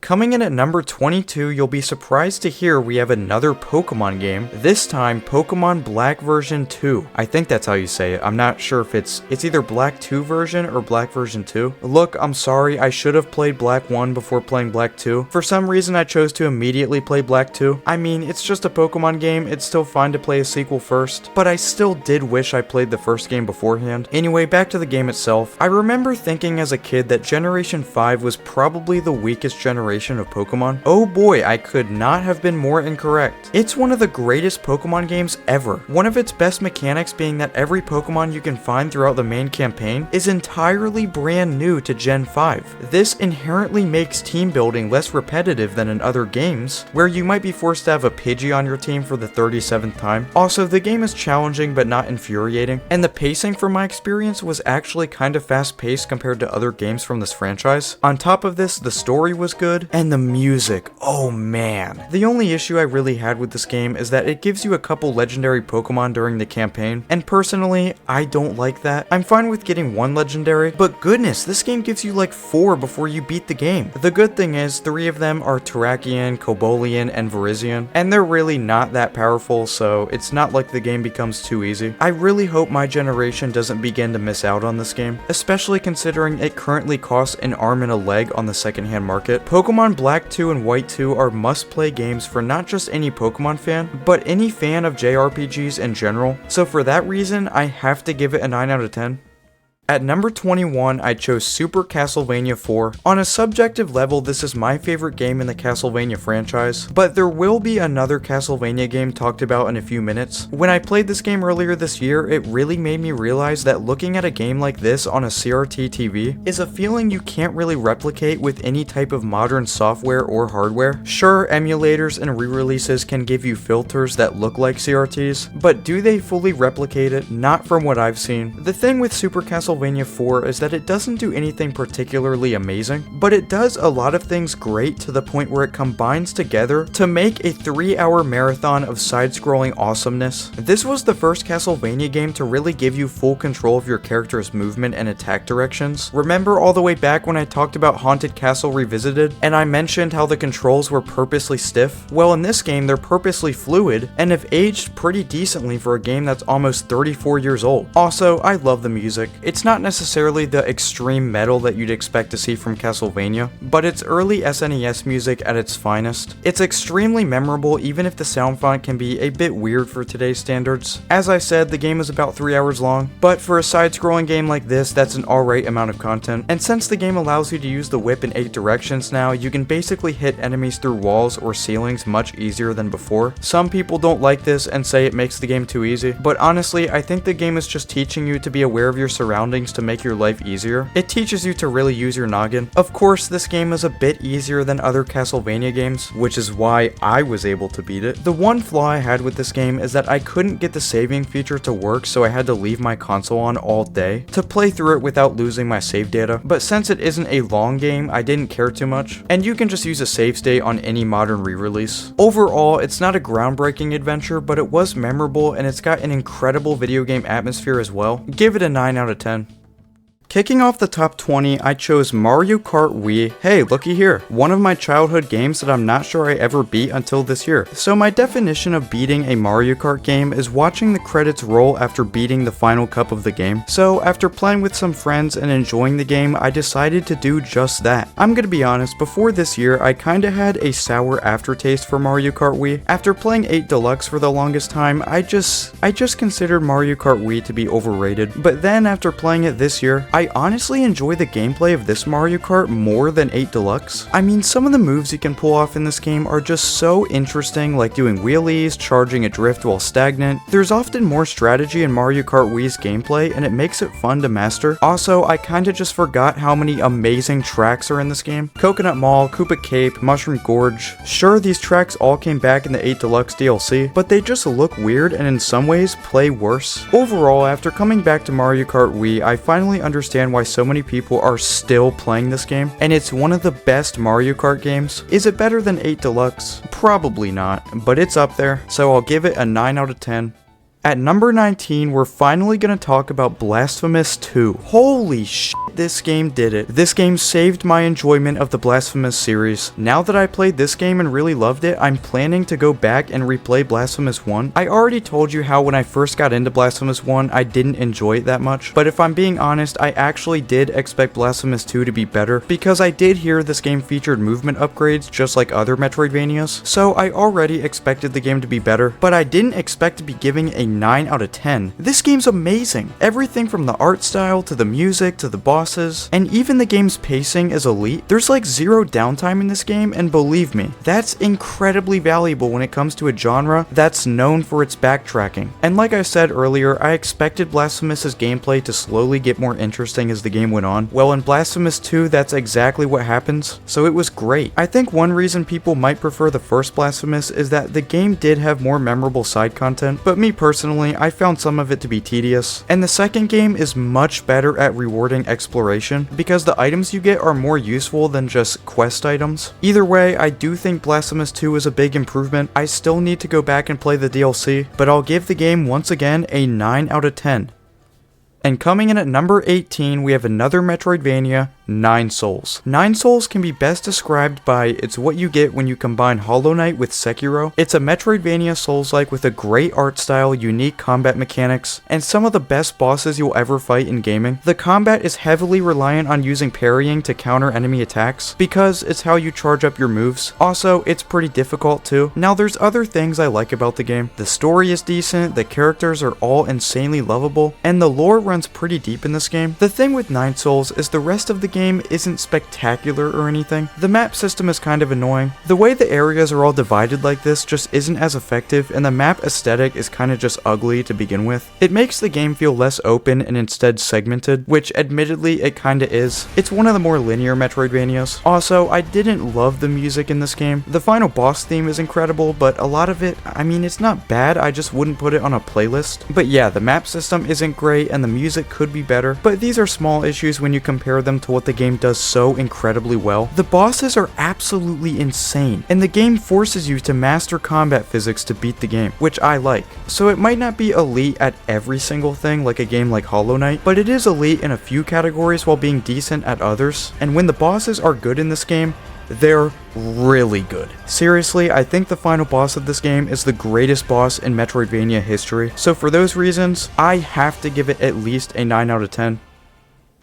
Coming in at number 22, you'll be surprised to hear we have another Pokemon game. This time, Pokemon Black version 2. I think that's how you say it. I'm not sure if it's either Black 2 version or Black version 2. Look, I'm sorry, I should have played Black 1 before playing Black 2. For some reason, I chose to immediately play Black 2. I mean, it's just a Pokemon game. It's still fine to play a sequel first, but I still did wish I played the first game beforehand. Anyway, back to the game itself. I remember thinking as a kid that Generation 5 was probably the weakest generation of Pokemon. Oh boy, I could not have been more incorrect. It's one of the greatest Pokemon games ever. One of its best mechanics being that every Pokemon you can find throughout the main campaign is entirely brand new to Gen 5. This inherently makes team building less repetitive than in other games, where you might be forced to have a Pidgey on your team for the 37th time. Also, the game is challenging but not infuriating, and the pacing from my experience was actually kind of fast paced compared to other games from this franchise. On top of this, the story was good, and the music, oh man. The only issue I really had with this game is that it gives you a couple legendary Pokemon during the campaign, and personally, I don't like that. I'm fine with getting one legendary, but goodness, this game gives you like 4 before you beat the game. The good thing is, 3 of them are Terrakion, Cobolian, and Virizion, and they're really not that powerful, so it's not like the game becomes too easy. I really hope my generation doesn't begin to miss out on this game, especially considering it currently costs an arm and a leg on the secondhand market. Pokemon Black 2 and White 2 are must-play games for not just any Pokemon fan, but any fan of JRPGs in general, so for that reason, I have to give it a 9 out of 10. At number 21, I chose Super Castlevania IV. On a subjective level, this is my favorite game in the Castlevania franchise, but there will be another Castlevania game talked about in a few minutes. When I played this game earlier this year, it really made me realize that looking at a game like this on a CRT TV is a feeling you can't really replicate with any type of modern software or hardware. Sure, emulators and re-releases can give you filters that look like CRTs, but do they fully replicate it? Not from what I've seen. The thing with Super Castlevania 4 is that it doesn't do anything particularly amazing, but it does a lot of things great to the point where it combines together to make a 3-hour marathon of side-scrolling awesomeness. This was the first Castlevania game to really give you full control of your character's movement and attack directions. Remember all the way back when I talked about Haunted Castle Revisited, and I mentioned how the controls were purposely stiff? Well, in this game, they're purposely fluid, and have aged pretty decently for a game that's almost 34 years old. Also, I love the music. It's not necessarily the extreme metal that you'd expect to see from Castlevania, but it's early SNES music at its finest. It's extremely memorable even if the sound font can be a bit weird for today's standards. As I said, the game is about 3 hours long, but for a side-scrolling game like this, that's an alright amount of content. And since the game allows you to use the whip in 8 directions now, you can basically hit enemies through walls or ceilings much easier than before. Some people don't like this and say it makes the game too easy, but honestly, I think the game is just teaching you to be aware of your surroundings surroundings to make your life easier. It teaches you to really use your noggin. Of course, this game is a bit easier than other Castlevania games, which is why I was able to beat it. The one flaw I had with this game is that I couldn't get the saving feature to work, so I had to leave my console on all day to play through it without losing my save data. But since it isn't a long game, I didn't care too much, and you can just use a save state on any modern re-release. Overall, it's not a groundbreaking adventure, but it was memorable and it's got an incredible video game atmosphere as well. Give it a 9 out of 10. Kicking off the top 20, I chose Mario Kart Wii. Hey, looky here. One of my childhood games that I'm not sure I ever beat until this year. So my definition of beating a Mario Kart game is watching the credits roll after beating the final cup of the game. So after playing with some friends and enjoying the game, I decided to do just that. I'm gonna be honest, before this year, I kinda had a sour aftertaste for Mario Kart Wii. After playing 8 Deluxe for the longest time, I just considered Mario Kart Wii to be overrated. But then after playing it this year, I honestly enjoy the gameplay of this Mario Kart more than 8 Deluxe. I mean, some of the moves you can pull off in this game are just so interesting, like doing wheelies, charging a drift while stagnant. There's often more strategy in Mario Kart Wii's gameplay, and it makes it fun to master. Also, I kinda just forgot how many amazing tracks are in this game. Coconut Mall, Koopa Cape, Mushroom Gorge. Sure, these tracks all came back in the 8 Deluxe DLC, but they just look weird and in some ways play worse. Overall, after coming back to Mario Kart Wii, I finally understand why so many people are still playing this game, and it's one of the best Mario Kart games. Is it better than 8 Deluxe? Probably not, but it's up there, so I'll give it a 9 out of 10. At number 19, we're finally gonna talk about Blasphemous II. Holy shit, this game did it. This game saved my enjoyment of the Blasphemous series. Now that I played this game and really loved it, I'm planning to go back and replay Blasphemous 1. I already told you how when I first got into Blasphemous 1, I didn't enjoy it that much, but if I'm being honest, I actually did expect Blasphemous 2 to be better, because I did hear this game featured movement upgrades just like other Metroidvanias, so I already expected the game to be better, but I didn't expect to be giving a 9 out of 10. This game's amazing. Everything from the art style to the music to the bosses, and even the game's pacing is elite. There's like zero downtime in this game, and believe me, that's incredibly valuable when it comes to a genre that's known for its backtracking. And like I said earlier, I expected Blasphemous's gameplay to slowly get more interesting as the game went on. Well, in Blasphemous 2, that's exactly what happens, so it was great. I think one reason people might prefer the first Blasphemous is that the game did have more memorable side content, but me personally, I found some of it to be tedious. And the second game is much better at rewarding exploration, because the items you get are more useful than just quest items. Either way, I do think Blasphemous 2 is a big improvement. I still need to go back and play the DLC, but I'll give the game once again a 9 out of 10. And coming in at number 18, we have another Metroidvania, Nine Souls. Nine Souls can be best described by it's what you get when you combine Hollow Knight with Sekiro. It's a Metroidvania Souls-like with a great art style, unique combat mechanics, and some of the best bosses you'll ever fight in gaming. The combat is heavily reliant on using parrying to counter enemy attacks, because it's how you charge up your moves. Also, it's pretty difficult too. Now, there's other things I like about the game. The story is decent, the characters are all insanely lovable, and the lore runs pretty deep in this game. The thing with Nine Souls is the rest of the game isn't spectacular or anything. The map system is kind of annoying. The way the areas are all divided like this just isn't as effective, and the map aesthetic is kind of just ugly to begin with. It makes the game feel less open and instead segmented, which admittedly it kinda is. It's one of the more linear Metroidvanias. Also, I didn't love the music in this game. The final boss theme is incredible, but a lot of it, I mean, it's not bad, I just wouldn't put it on a playlist. But yeah, the map system isn't great and the music could be better, but these are small issues when you compare them to what the game does so incredibly well. The bosses are absolutely insane, and the game forces you to master combat physics to beat the game, which I like. So it might not be elite at every single thing like a game like Hollow Knight, but it is elite in a few categories while being decent at others, and when the bosses are good in this game, they're really good. Seriously, I think the final boss of this game is the greatest boss in Metroidvania history, so for those reasons, I have to give it at least a 9 out of 10.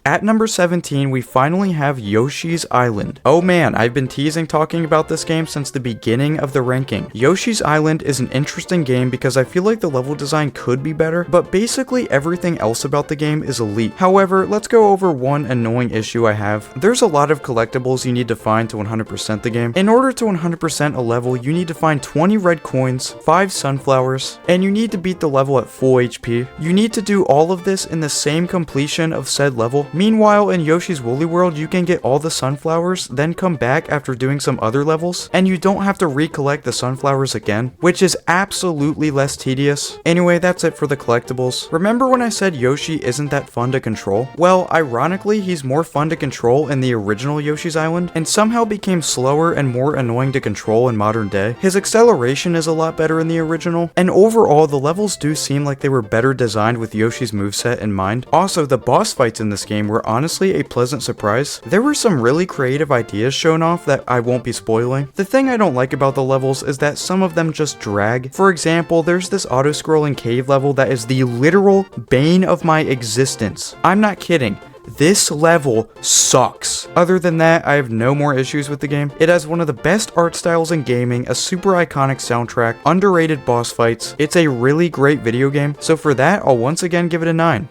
At number 17, we finally have Yoshi's Island. Oh man, I've been teasing talking about this game since the beginning of the ranking. Yoshi's Island is an interesting game because I feel like the level design could be better, but basically everything else about the game is elite. However, let's go over one annoying issue I have. There's a lot of collectibles you need to find to 100% the game. In order to 100% a level, you need to find 20 red coins, 5 sunflowers, and you need to beat the level at full HP. You need to do all of this in the same completion of said level. Meanwhile, in Yoshi's Woolly World, you can get all the sunflowers, then come back after doing some other levels, and you don't have to recollect the sunflowers again, which is absolutely less tedious. Anyway, that's it for the collectibles. Remember when I said Yoshi isn't that fun to control? Well, ironically, he's more fun to control in the original Yoshi's Island, and somehow became slower and more annoying to control in modern day. His acceleration is a lot better in the original, and overall, the levels do seem like they were better designed with Yoshi's moveset in mind. Also, the boss fights in this game were honestly a pleasant surprise. There were some really creative ideas shown off that I won't be spoiling. The thing I don't like about the levels is that some of them just drag. For example, there's this auto-scrolling cave level that is the literal bane of my existence. I'm not kidding. This level sucks. Other than that, I have no more issues with the game. It has one of the best art styles in gaming, a super iconic soundtrack, underrated boss fights. It's a really great video game, so for that, I'll once again give it a 9.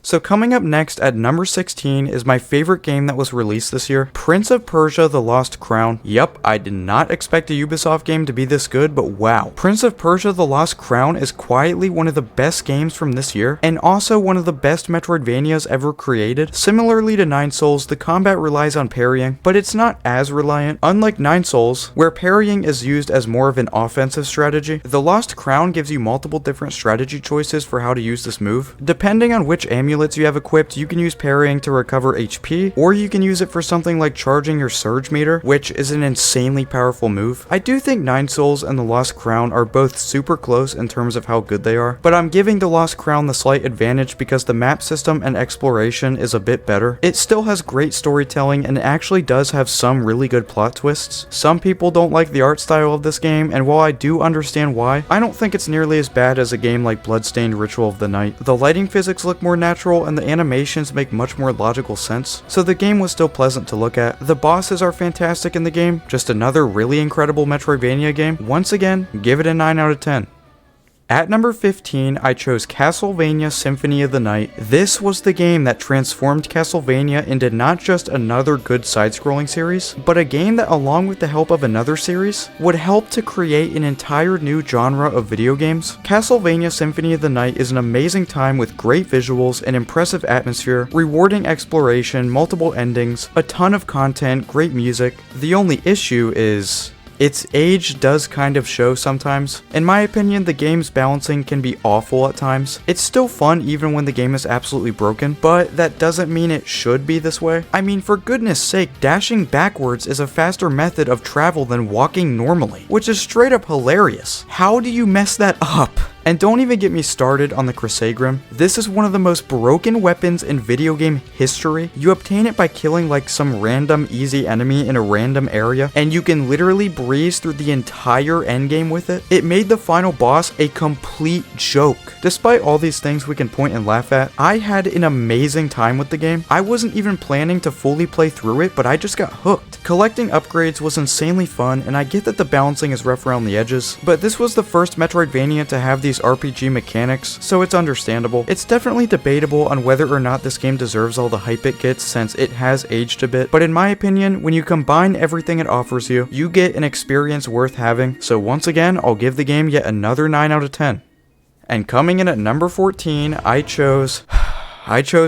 So coming up next at number 16 is my favorite game that was released this year, Prince of Persia: The Lost Crown. Yup, I did not expect a Ubisoft game to be this good, but wow. Prince of Persia: The Lost Crown is quietly one of the best games from this year, and also one of the best Metroidvanias ever created. Similarly to Nine Souls, the combat relies on parrying, but it's not as reliant. Unlike Nine Souls, where parrying is used as more of an offensive strategy, The Lost Crown gives you multiple different strategy choices for how to use this move. Depending on which amulets you have equipped, you can use parrying to recover HP, or you can use it for something like charging your surge meter, which is an insanely powerful move. I do think Nine Souls and The Lost Crown are both super close in terms of how good they are, but I'm giving The Lost Crown the slight advantage because the map system and exploration is a bit better. It still has great storytelling and actually does have some really good plot twists. Some people don't like the art style of this game, and while I do understand why, I don't think it's nearly as bad as a game like Bloodstained: Ritual of the Night. The lighting physics look more natural, and the animations make much more logical sense, so the game was still pleasant to look at. The bosses are fantastic in the game, just another really incredible Metroidvania game. Once again, give it a 9 out of 10. At number 15, I chose Castlevania Symphony of the Night. This was the game that transformed Castlevania into not just another good side-scrolling series, but a game that, along with the help of another series, would help to create an entire new genre of video games. Castlevania Symphony of the Night is an amazing time with great visuals, an impressive atmosphere, rewarding exploration, multiple endings, a ton of content, great music. The only issue is its age does kind of show sometimes. In my opinion, the game's balancing can be awful at times. It's still fun even when the game is absolutely broken, but that doesn't mean it should be this way. I mean, for goodness sake, dashing backwards is a faster method of travel than walking normally, which is straight up hilarious. How do you mess that up? And don't even get me started on the Crusaegrim. This is one of the most broken weapons in video game history. You obtain it by killing like some random easy enemy in a random area, and you can literally breeze through the entire endgame with it. It made the final boss a complete joke. Despite all these things we can point and laugh at, I had an amazing time with the game. I wasn't even planning to fully play through it, but I just got hooked. Collecting upgrades was insanely fun, and I get that the balancing is rough around the edges, but this was the first Metroidvania to have these RPG mechanics, so it's understandable. It's definitely debatable on whether or not this game deserves all the hype it gets since it has aged a bit, but in my opinion, when you combine everything it offers you, you get an experience worth having. So once again, I'll give the game yet another 9 out of 10. And coming in at number 14, I chose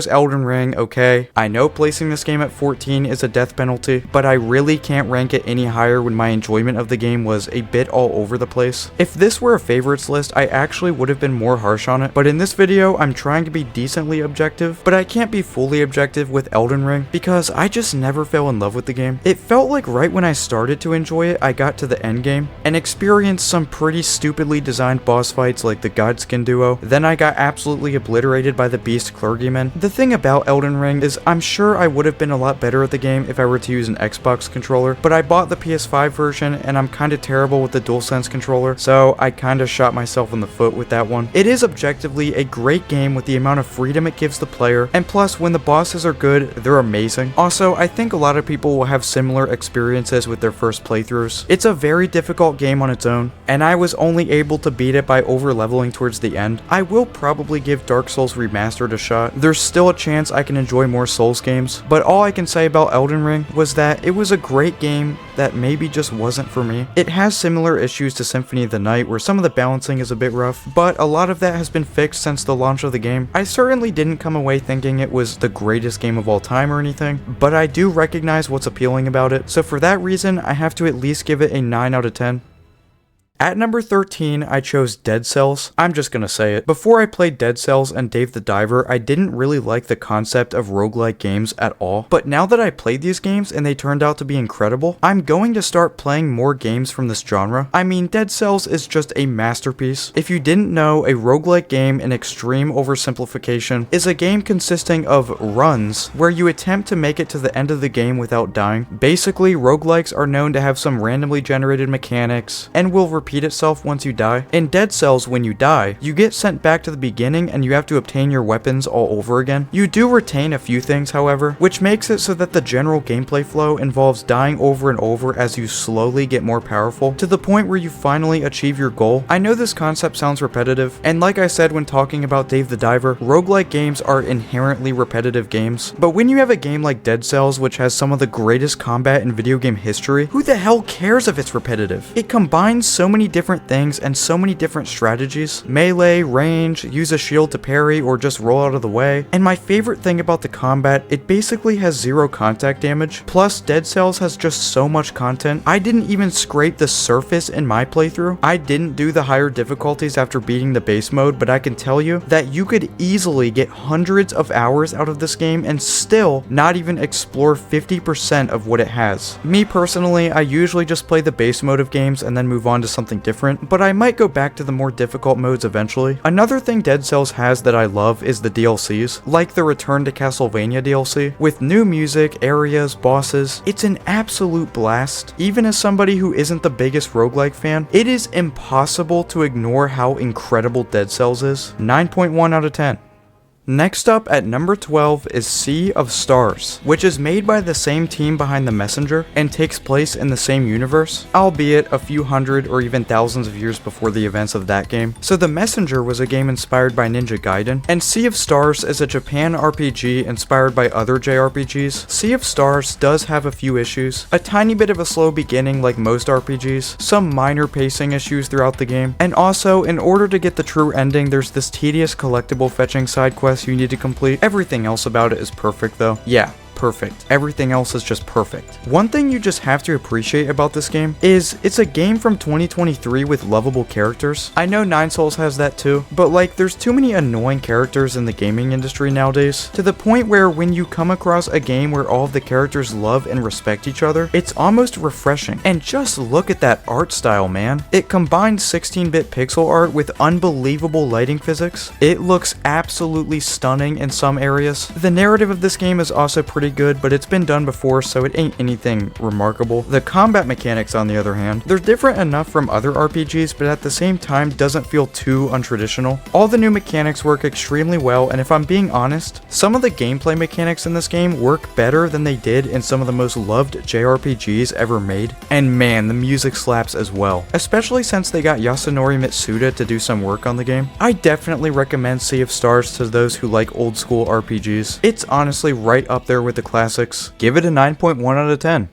Elden Ring, okay? I know placing this game at 14 is a death penalty, but I really can't rank it any higher when my enjoyment of the game was a bit all over the place. If this were a favorites list, I actually would have been more harsh on it, but in this video, I'm trying to be decently objective, but I can't be fully objective with Elden Ring because I just never fell in love with the game. It felt like right when I started to enjoy it, I got to the end game and experienced some pretty stupidly designed boss fights like the Godskin duo. Then I got absolutely obliterated by the Beast Clergy regimen. The thing about Elden Ring is I'm sure I would have been a lot better at the game if I were to use an Xbox controller, but I bought the PS5 version and I'm kinda terrible with the DualSense controller, so I kinda shot myself in the foot with that one. It is objectively a great game with the amount of freedom it gives the player, and plus when the bosses are good, they're amazing. Also, I think a lot of people will have similar experiences with their first playthroughs. It's a very difficult game on its own, and I was only able to beat it by over leveling towards the end. I will probably give Dark Souls Remastered a shot. There's still a chance I can enjoy more Souls games, but all I can say about Elden Ring was that it was a great game that maybe just wasn't for me. It has similar issues to Symphony of the Night where some of the balancing is a bit rough, but a lot of that has been fixed since the launch of the game. I certainly didn't come away thinking it was the greatest game of all time or anything, but I do recognize what's appealing about it, so for that reason I have to at least give it a 9 out of 10. At number 13, I chose Dead Cells. I'm just gonna say it. Before I played Dead Cells and Dave the Diver, I didn't really like the concept of roguelike games at all. But now that I played these games and they turned out to be incredible, I'm going to start playing more games from this genre. I mean, Dead Cells is just a masterpiece. If you didn't know, a roguelike game in extreme oversimplification is a game consisting of runs where you attempt to make it to the end of the game without dying. Basically, roguelikes are known to have some randomly generated mechanics and will repeat itself once you die. In Dead Cells, when you die, you get sent back to the beginning and you have to obtain your weapons all over again. You do retain a few things, however, which makes it so that the general gameplay flow involves dying over and over as you slowly get more powerful to the point where you finally achieve your goal. I know this concept sounds repetitive, and like I said when talking about Dave the Diver, roguelike games are inherently repetitive games, but when you have a game like Dead Cells which has some of the greatest combat in video game history, who the hell cares if it's repetitive? It combines so many different things and so many different strategies. Melee, range, use a shield to parry or just roll out of the way. And my favorite thing about the combat, it basically has zero contact damage. Plus, Dead Cells has just so much content. I didn't even scrape the surface in my playthrough. I didn't do the higher difficulties after beating the base mode, but I can tell you that you could easily get hundreds of hours out of this game and still not even explore 50% of what it has. Me personally, I usually just play the base mode of games and then move on to something different, but I might go back to the more difficult modes eventually. Another thing Dead Cells has that I love is the DLCs, like the Return to Castlevania DLC, with new music, areas, bosses. It's an absolute blast. Even as somebody who isn't the biggest roguelike fan, it is impossible to ignore how incredible Dead Cells is. 9.1 out of 10. Next up at number 12 is Sea of Stars, which is made by the same team behind The Messenger and takes place in the same universe, albeit a few hundred or even thousands of years before the events of that game. So The Messenger was a game inspired by Ninja Gaiden, and Sea of Stars is a Japan RPG inspired by other JRPGs. Sea of Stars does have a few issues, a tiny bit of a slow beginning like most RPGs, some minor pacing issues throughout the game, and also in order to get the true ending there's this tedious collectible fetching side quest you need to complete. Everything else about it is perfect though. Yeah, perfect. Everything else is just perfect. One thing you just have to appreciate about this game is it's a game from 2023 with lovable characters. I know Nine Souls has that too, but like there's too many annoying characters in the gaming industry nowadays to the point where when you come across a game where all of the characters love and respect each other, it's almost refreshing. And just look at that art style, man. It combines 16-bit pixel art with unbelievable lighting physics. It looks absolutely stunning in some areas. The narrative of this game is also pretty good, but it's been done before, so it ain't anything remarkable. The combat mechanics, on the other hand, they're different enough from other RPGs, but at the same time doesn't feel too untraditional. All the new mechanics work extremely well, and if I'm being honest, some of the gameplay mechanics in this game work better than they did in some of the most loved JRPGs ever made. And man, the music slaps as well, especially since they got Yasunori Mitsuda to do some work on the game. I definitely recommend Sea of Stars to those who like old school RPGs. It's honestly right up there with the classics. Give it a 9.1 out of 10.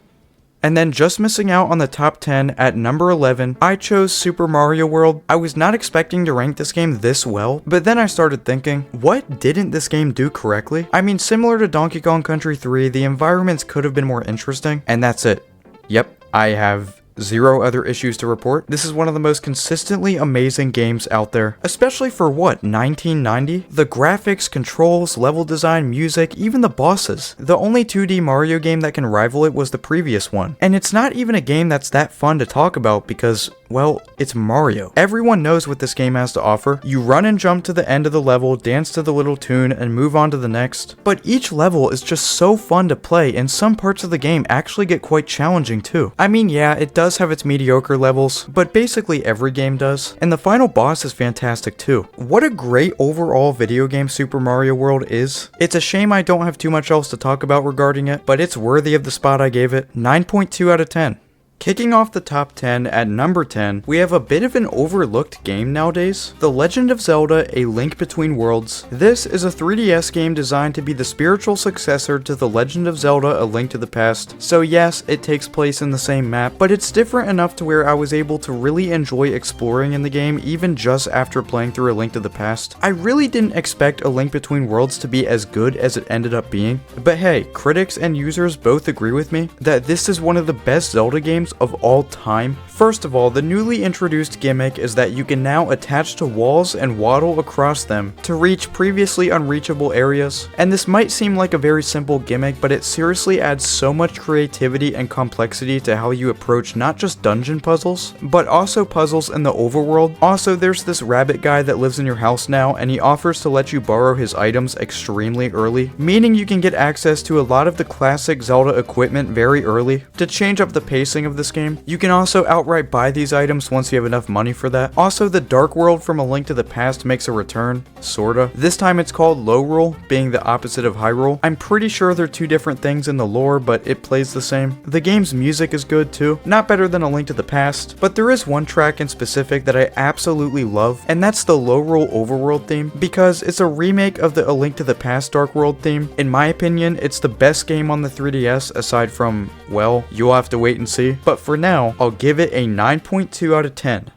And then just missing out on the top 10 at number 11, I chose Super Mario World. I was not expecting to rank this game this well, but then I started thinking, what didn't this game do correctly? I mean, similar to Donkey Kong Country 3, the environments could have been more interesting, and that's it. Yep, I have zero other issues to report. This is one of the most consistently amazing games out there, especially for what, 1990? The graphics, controls, level design, music, even the bosses. The only 2D Mario game that can rival it was the previous one. And it's not even a game that's that fun to talk about because, well, it's Mario. Everyone knows what this game has to offer. You run and jump to the end of the level, dance to the little tune, and move on to the next. But each level is just so fun to play, and some parts of the game actually get quite challenging too. I mean, yeah, it does have its mediocre levels, but basically every game does. And the final boss is fantastic too. What a great overall video game Super Mario World is. It's a shame I don't have too much else to talk about regarding it, but it's worthy of the spot I gave it. 9.2 out of 10. Kicking off the top 10 at number 10, we have a bit of an overlooked game nowadays, The Legend of Zelda: A Link Between Worlds. This is a 3DS game designed to be the spiritual successor to The Legend of Zelda: A Link to the Past. So yes, it takes place in the same map, but it's different enough to where I was able to really enjoy exploring in the game even just after playing through A Link to the Past. I really didn't expect A Link Between Worlds to be as good as it ended up being, but hey, critics and users both agree with me that this is one of the best Zelda games of all time. First of all, the newly introduced gimmick is that you can now attach to walls and waddle across them to reach previously unreachable areas. And this might seem like a very simple gimmick, but it seriously adds so much creativity and complexity to how you approach not just dungeon puzzles, but also puzzles in the overworld. Also, there's this rabbit guy that lives in your house now, and he offers to let you borrow his items extremely early, meaning you can get access to a lot of the classic Zelda equipment very early. To change up the pacing of this game, you can also outright buy these items once you have enough money for that. Also, the Dark World from A Link to the Past makes a return, sorta. This time it's called Lorule, being the opposite of Hyrule. I'm pretty sure they're two different things in the lore, but it plays the same. The game's music is good too, not better than A Link to the Past, but there is one track in specific that I absolutely love, and that's the Lorule Overworld theme, because it's a remake of the A Link to the Past Dark World theme. In my opinion, it's the best game on the 3DS aside from, well, you'll have to wait and see, but for now, I'll give it a 9.2 out of 10.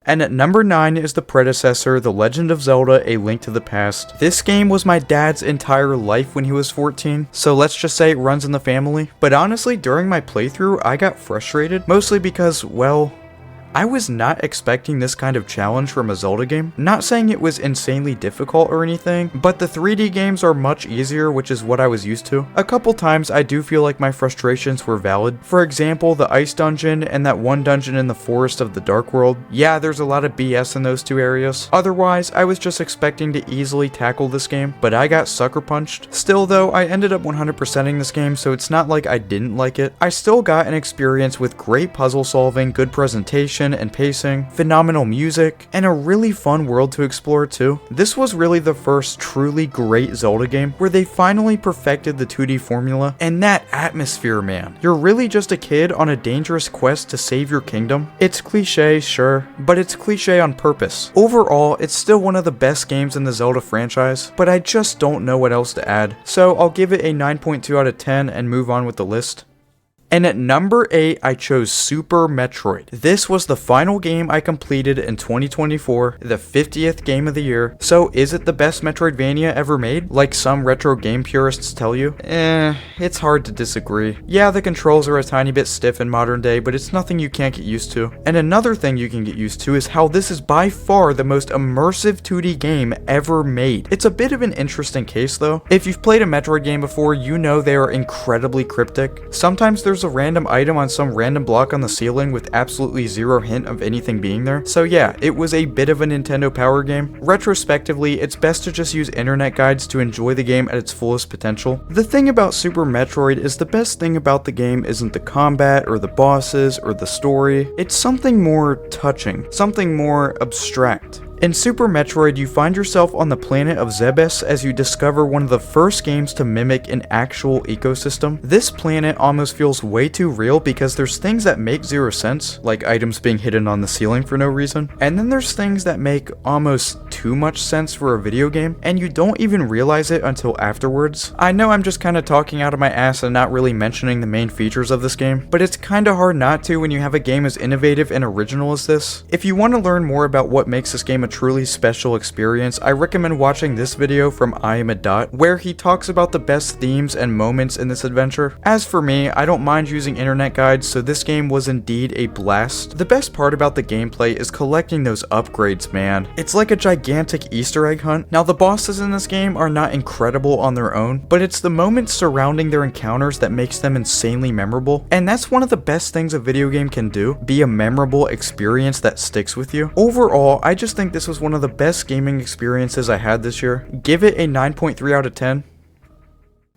And at number 9 is the predecessor, The Legend of Zelda: A Link to the Past. This game was my dad's entire life when he was 14, so let's just say it runs in the family. But honestly, during my playthrough, I got frustrated, mostly because, well, I was not expecting this kind of challenge from a Zelda game. Not saying it was insanely difficult or anything, but the 3D games are much easier, which is what I was used to. A couple times I do feel like my frustrations were valid. For example, the ice dungeon and that one dungeon in the forest of the Dark World. Yeah, there's a lot of BS in those two areas. Otherwise, I was just expecting to easily tackle this game, but I got sucker punched. Still though, I ended up 100%ing this game, so it's not like I didn't like it. I still got an experience with great puzzle solving, good presentation and pacing, phenomenal music, and a really fun world to explore too. This was really the first truly great Zelda game where they finally perfected the 2D formula, and that atmosphere, man. You're really just a kid on a dangerous quest to save your kingdom. It's cliche, sure, but it's cliche on purpose. Overall, it's still one of the best games in the Zelda franchise, but I just don't know what else to add. So I'll give it a 9.2 out of 10 and move on with the list. And at number 8, I chose Super Metroid. This was the final game I completed in 2024, the 50th game of the year. So is it the best Metroidvania ever made, like some retro game purists tell you? It's hard to disagree. Yeah, the controls are a tiny bit stiff in modern day, but it's nothing you can't get used to. And another thing you can get used to is how this is by far the most immersive 2D game ever made. It's a bit of an interesting case though. If you've played a Metroid game before, you know they are incredibly cryptic. Sometimes there's a random item on some random block on the ceiling with absolutely zero hint of anything being there. So yeah, it was a bit of a Nintendo Power game. Retrospectively, it's best to just use internet guides to enjoy the game at its fullest potential. The thing about Super Metroid is the best thing about the game isn't the combat or the bosses or the story. It's something more touching, something more abstract. In Super Metroid, you find yourself on the planet of Zebes as you discover one of the first games to mimic an actual ecosystem. This planet almost feels way too real because there's things that make zero sense, like items being hidden on the ceiling for no reason, and then there's things that make almost too much sense for a video game, and you don't even realize it until afterwards. I know I'm just kind of talking out of my ass and not really mentioning the main features of this game, but it's kind of hard not to when you have a game as innovative and original as this. If you want to learn more about what makes this game a truly special experience, I recommend watching this video from I Am a Dot, where he talks about the best themes and moments in this adventure. As for me, I don't mind using internet guides, so this game was indeed a blast. The best part about the gameplay is collecting those upgrades, man. It's like a gigantic Easter egg hunt. Now, the bosses in this game are not incredible on their own, but it's the moments surrounding their encounters that makes them insanely memorable, and that's one of the best things a video game can do, be a memorable experience that sticks with you. Overall, I just think this was one of the best gaming experiences I had this year. Give it a 9.3 out of 10.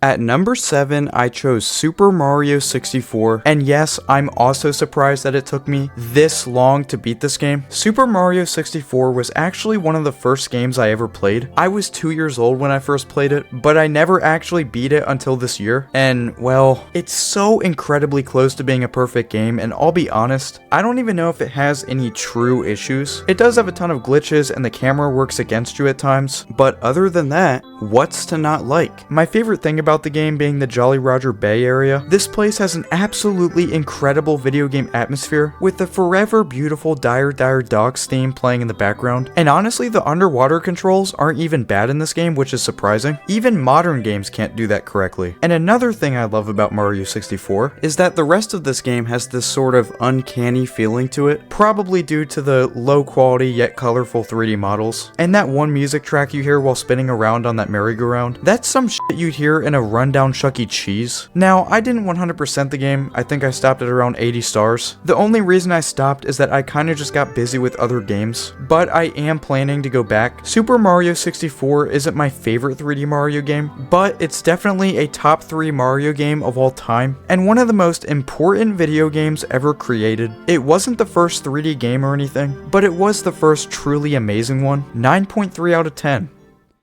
At number 7, I chose Super Mario 64, and yes, I'm also surprised that it took me this long to beat this game. Super Mario 64 was actually one of the first games I ever played. I was 2 years old when I first played it, but I never actually beat it until this year, and well, it's so incredibly close to being a perfect game, and I'll be honest, I don't even know if it has any true issues. It does have a ton of glitches, and the camera works against you at times, but other than that, what's to not like? My favorite thing about the game being the Jolly Roger Bay area. This place has an absolutely incredible video game atmosphere with the forever beautiful Dire Dire Docks theme playing in the background. And honestly, the underwater controls aren't even bad in this game, which is surprising. Even modern games can't do that correctly. And another thing I love about Mario 64 is that the rest of this game has this sort of uncanny feeling to it, probably due to the low quality yet colorful 3D models. And that one music track you hear while spinning around on that merry-go-round, that's some shit you'd hear in a rundown Chuck E. Cheese. Now, I didn't 100% the game. I think I stopped at around 80 stars. The only reason I stopped is that I kinda just got busy with other games, but I am planning to go back. Super Mario 64 isn't my favorite 3D Mario game, but it's definitely a top 3 Mario game of all time, and one of the most important video games ever created. It wasn't the first 3D game or anything, but it was the first truly amazing one. 9.3 out of 10.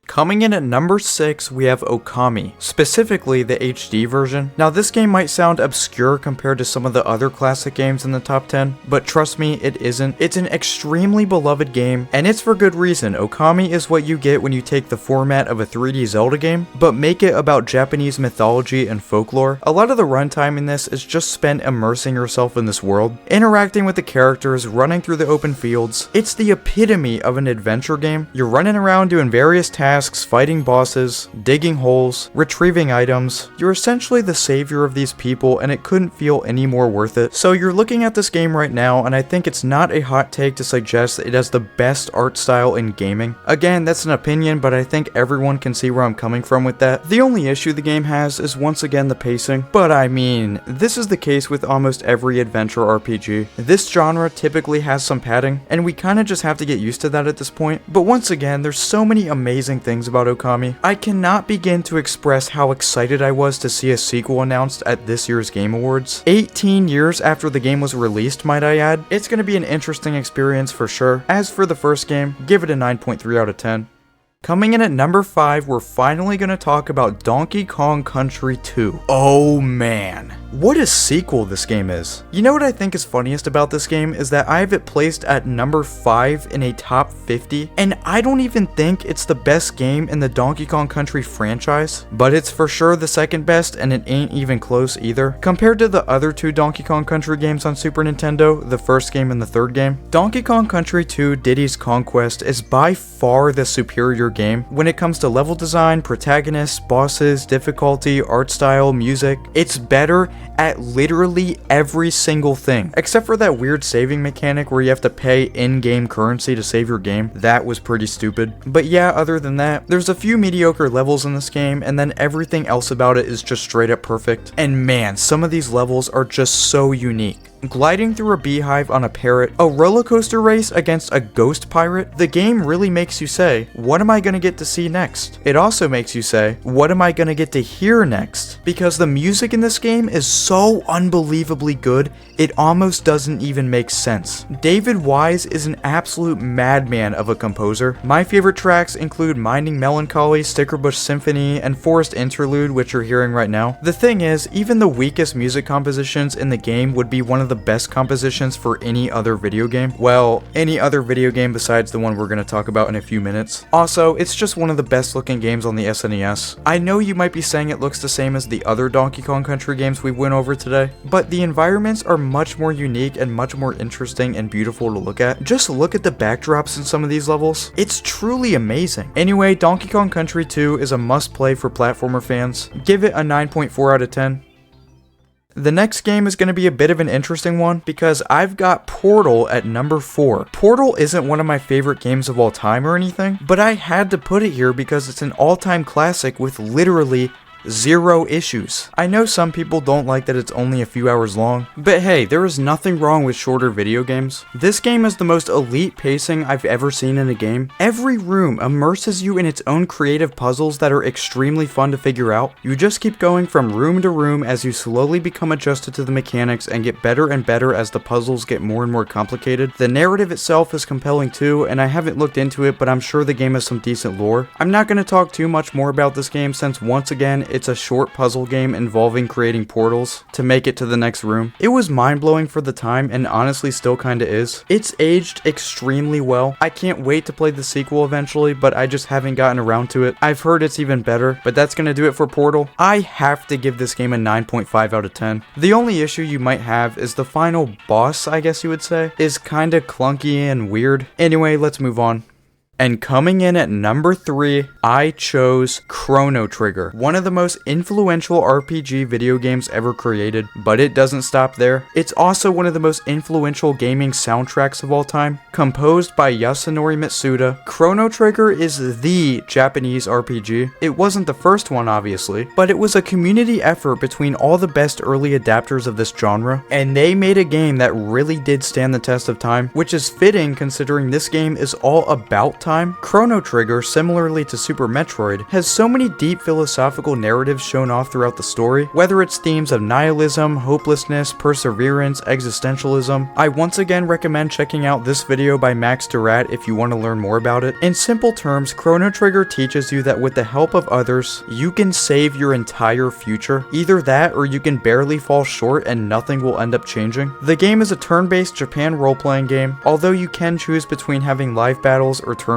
Coming in at number 6, we have Okami, specifically the HD version. Now, this game might sound obscure compared to some of the other classic games in the top 10, but trust me, it isn't. It's an extremely beloved game, and it's for good reason. Okami is what you get when you take the format of a 3D Zelda game, but make it about Japanese mythology and folklore. A lot of the runtime in this is just spent immersing yourself in this world, interacting with the characters, running through the open fields. It's the epitome of an adventure game. You're running around doing various tasks, fighting bosses, digging holes, retrieving items. You're essentially the savior of these people, and it couldn't feel any more worth it. So you're looking at this game right now, and I think it's not a hot take to suggest that it has the best art style in gaming. Again, that's an opinion, but I think everyone can see where I'm coming from with that. The only issue the game has is once again the pacing, but I mean, this is the case with almost every adventure RPG. This genre typically has some padding, and we kinda just have to get used to that at this point. But once again, there's so many amazing things about Okami. I cannot begin to express how excited I was to see a sequel announced at this year's Game Awards. 18 years after the game was released, might I add. It's going to be an interesting experience for sure. As for the first game, give it a 9.3 out of 10. Coming in at number 5, we're finally going to talk about Donkey Kong Country 2. Oh man, what a sequel this game is. You know what I think is funniest about this game is that I have it placed at number 5 in a top 50, and I don't even think it's the best game in the Donkey Kong Country franchise, but it's for sure the second best, and it ain't even close either. Compared to the other 2 Donkey Kong Country games on Super Nintendo, the first game and the third game, Donkey Kong Country 2 Diddy's Conquest is by far the superior game when it comes to level design, protagonists, bosses, difficulty, art style, music. It's better at literally every single thing, except for that weird saving mechanic where you have to pay in-game currency to save your game. That was pretty stupid. But yeah, other than that, there's a few mediocre levels in this game, and then everything else about it is just straight up perfect. And man, some of these levels are just so unique. Gliding through a beehive on a parrot, a roller coaster race against a ghost pirate. The game really makes you say, what am I gonna get to see next? It also makes you say, what am I gonna get to hear next? Because the music in this game is so unbelievably good, it almost doesn't even make sense. David Wise is an absolute madman of a composer. My favorite tracks include Minding Melancholy, Stickerbush Symphony, and Forest Interlude, which you're hearing right now. The thing is, even the weakest music compositions in the game would be one of of the best compositions for any other video game. Well, any other video game besides the one we're going to talk about in a few minutes. Also, it's just one of the best looking games on the SNES. I know you might be saying it looks the same as the other Donkey Kong Country games we went over today, but the environments are much more unique and much more interesting and beautiful to look at. Just look at the backdrops in some of these levels. It's truly amazing. Anyway, Donkey Kong Country 2 is a must play for platformer fans. Give it a 9.4 out of 10. The next game is going to be a bit of an interesting one because I've got Portal at number 4. Portal isn't one of my favorite games of all time or anything, but I had to put it here because it's an all-time classic with literally 0 issues. I know some people don't like that it's only a few hours long, but hey, there is nothing wrong with shorter video games. This game has the most elite pacing I've ever seen in a game. Every room immerses you in its own creative puzzles that are extremely fun to figure out. You just keep going from room to room as you slowly become adjusted to the mechanics and get better and better as the puzzles get more and more complicated. The narrative itself is compelling too, and I haven't looked into it, but I'm sure the game has some decent lore. I'm not going to talk too much more about this game since once again, it's a short puzzle game involving creating portals to make it to the next room. It was mind-blowing for the time and honestly still kinda is. It's aged extremely well. I can't wait to play the sequel eventually, but I just haven't gotten around to it. I've heard it's even better, but that's gonna do it for Portal. I have to give this game a 9.5 out of 10. The only issue you might have is the final boss, I guess you would say, is kinda clunky and weird. Anyway, let's move on. And coming in at number 3, I chose Chrono Trigger, one of the most influential RPG video games ever created, but it doesn't stop there. It's also one of the most influential gaming soundtracks of all time. Composed by Yasunori Mitsuda, Chrono Trigger is the Japanese RPG. It wasn't the first one, obviously, but it was a community effort between all the best early adapters of this genre, and they made a game that really did stand the test of time, which is fitting considering this game is all about time. Chrono Trigger, similarly to Super Metroid, has so many deep philosophical narratives shown off throughout the story, whether it's themes of nihilism, hopelessness, perseverance, existentialism. I once again recommend checking out this video by Max Durat if you want to learn more about it. In simple terms, Chrono Trigger teaches you that with the help of others, you can save your entire future. Either that or you can barely fall short and nothing will end up changing. The game is a turn-based Japan role-playing game, although you can choose between having live battles or turn-based.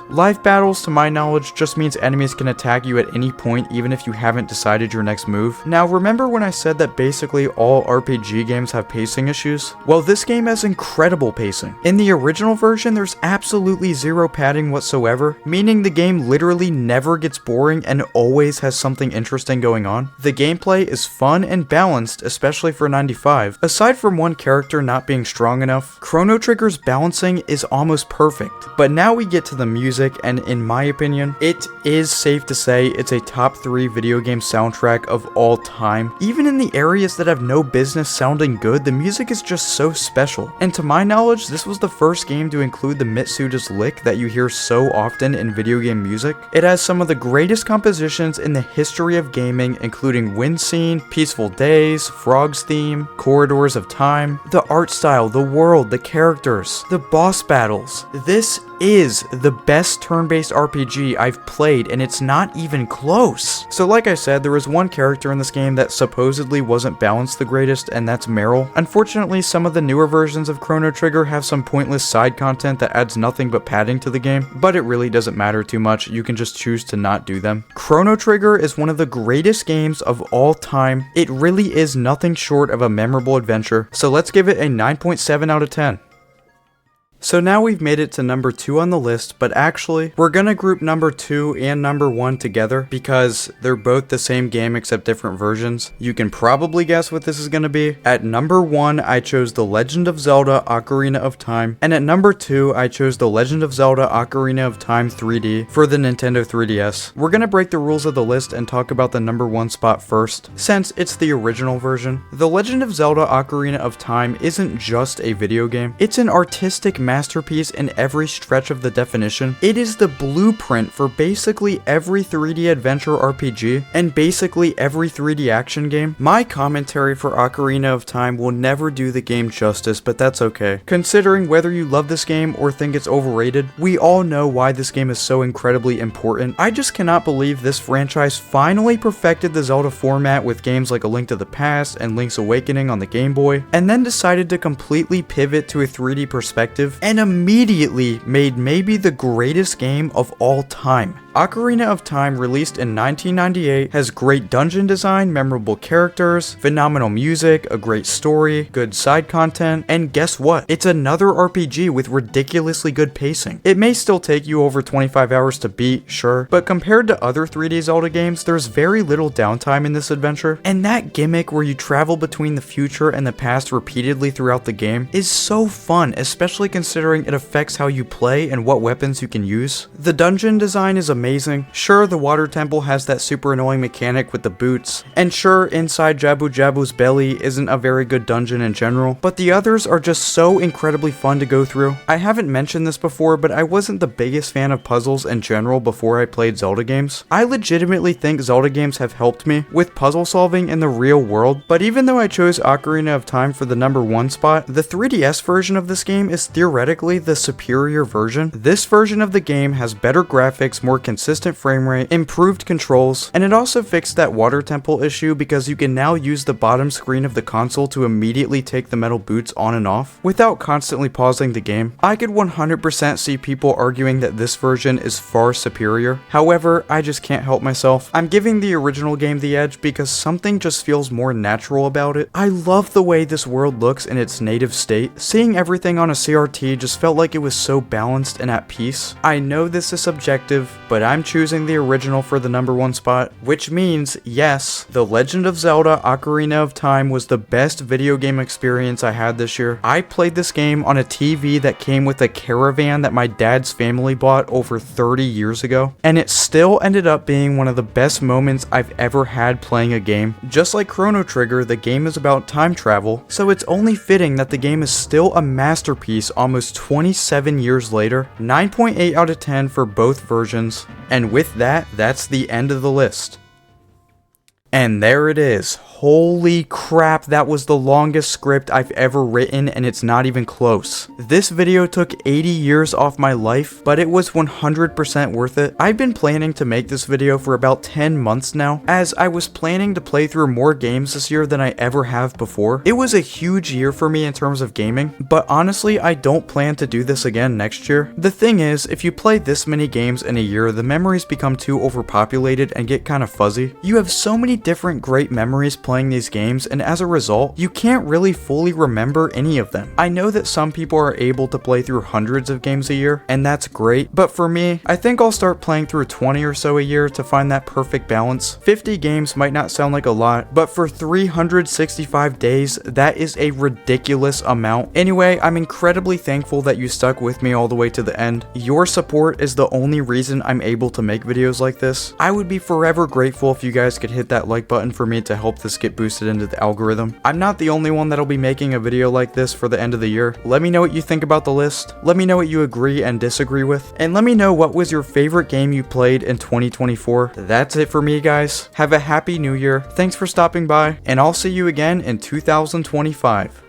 Live battles, to my knowledge, just means enemies can attack you at any point even if you haven't decided your next move. Now, remember when I said that basically all RPG games have pacing issues? Well, this game has incredible pacing. In the original version, there's absolutely 0 padding whatsoever, meaning the game literally never gets boring and always has something interesting going on. The gameplay is fun and balanced, especially for 95. Aside from one character not being strong enough, Chrono Trigger's balancing is almost perfect. But now we get to the music, and in my opinion, it is safe to say it's a top 3 video game soundtrack of all time. Even in the areas that have no business sounding good, the music is just so special. And to my knowledge, this was the first game to include the Mitsuda's lick that you hear so often in video game music. It has some of the greatest compositions in the history of gaming, including Wind Scene, Peaceful Days, Frog's Theme, Corridors of Time, the art style, the world, the characters, the boss battles. This is the best turn-based RPG I've played, and it's not even close. So like I said, there was one character in this game that supposedly wasn't balanced the greatest, and that's Meryl. Unfortunately, some of the newer versions of Chrono Trigger have some pointless side content that adds nothing but padding to the game, but it really doesn't matter too much. You can just choose to not do them. Chrono Trigger is one of the greatest games of all time. It really is nothing short of a memorable adventure, so let's give it a 9.7 out of 10. So now we've made it to number 2 on the list, but actually, we're gonna group number 2 and number 1 together because they're both the same game except different versions. You can probably guess what this is gonna be. At number 1, I chose The Legend of Zelda Ocarina of Time, and at number 2, I chose The Legend of Zelda Ocarina of Time 3D for the Nintendo 3DS. We're gonna break the rules of the list and talk about the number 1 spot first, since it's the original version. The Legend of Zelda Ocarina of Time isn't just a video game, it's an artistic masterpiece masterpiece in every stretch of the definition. It is the blueprint for basically every 3D adventure RPG and basically every 3D action game. My commentary for Ocarina of Time will never do the game justice, but that's okay. Considering whether you love this game or think it's overrated, we all know why this game is so incredibly important. I just cannot believe this franchise finally perfected the Zelda format with games like A Link to the Past and Link's Awakening on the Game Boy, and then decided to completely pivot to a 3D perspective, and immediately made maybe the greatest game of all time. Ocarina of Time, released in 1998, has great dungeon design, memorable characters, phenomenal music, a great story, good side content, and guess what? It's another RPG with ridiculously good pacing. It may still take you over 25 hours to beat, sure, but compared to other 3D Zelda games, there's very little downtime in this adventure, and that gimmick where you travel between the future and the past repeatedly throughout the game is so fun, especially considering it affects how you play and what weapons you can use. The dungeon design is amazing. Sure, the water temple has that super annoying mechanic with the boots, and sure, inside Jabu Jabu's belly isn't a very good dungeon in general, but the others are just so incredibly fun to go through. I haven't mentioned this before, but I wasn't the biggest fan of puzzles in general before I played Zelda games. I legitimately think Zelda games have helped me with puzzle solving in the real world, but even though I chose Ocarina of Time for the #1 spot, the 3DS version of this game is theoretically the superior version. This version of the game has better graphics, more consistent frame rate, improved controls, and it also fixed that water temple issue because you can now use the bottom screen of the console to immediately take the metal boots on and off without constantly pausing the game. I could 100% see people arguing that this version is far superior. However, I just can't help myself. I'm giving the original game the edge because something just feels more natural about it. I love the way this world looks in its native state. Seeing everything on a CRT just felt like it was so balanced and at peace. I know this is subjective, but I'm choosing the original for the #1 spot, which means, yes, The Legend of Zelda Ocarina of Time was the best video game experience I had this year. I played this game on a TV that came with a caravan that my dad's family bought over 30 years ago, and it still ended up being one of the best moments I've ever had playing a game. Just like Chrono Trigger, the game is about time travel, so it's only fitting that the game is still a masterpiece almost 27 years later. 9.8 out of 10 for both versions. And with that, that's the end of the list. And there it is. Holy crap, that was the longest script I've ever written, and it's not even close. This video took 80 years off my life, but it was 100% worth it. I've been planning to make this video for about 10 months now, as I was planning to play through more games this year than I ever have before. It was a huge year for me in terms of gaming, but honestly, I don't plan to do this again next year. The thing is, if you play this many games in a year, the memories become too overpopulated and get kind of fuzzy. You have so many different great memories playing these games, and as a result, you can't really fully remember any of them. I know that some people are able to play through hundreds of games a year, and that's great, but for me, I think I'll start playing through 20 or so a year to find that perfect balance. 50 games might not sound like a lot, but for 365 days, that is a ridiculous amount. Anyway, I'm incredibly thankful that you stuck with me all the way to the end. Your support is the only reason I'm able to make videos like this. I would be forever grateful if you guys could hit that like button for me to help this get boosted into the algorithm. I'm not the only one that'll be making a video like this for the end of the year. Let me know what you think about the list. Let me know what you agree and disagree with. And let me know what was your favorite game you played in 2024. That's it for me, guys. Have a happy new year. Thanks for stopping by, and I'll see you again in 2025.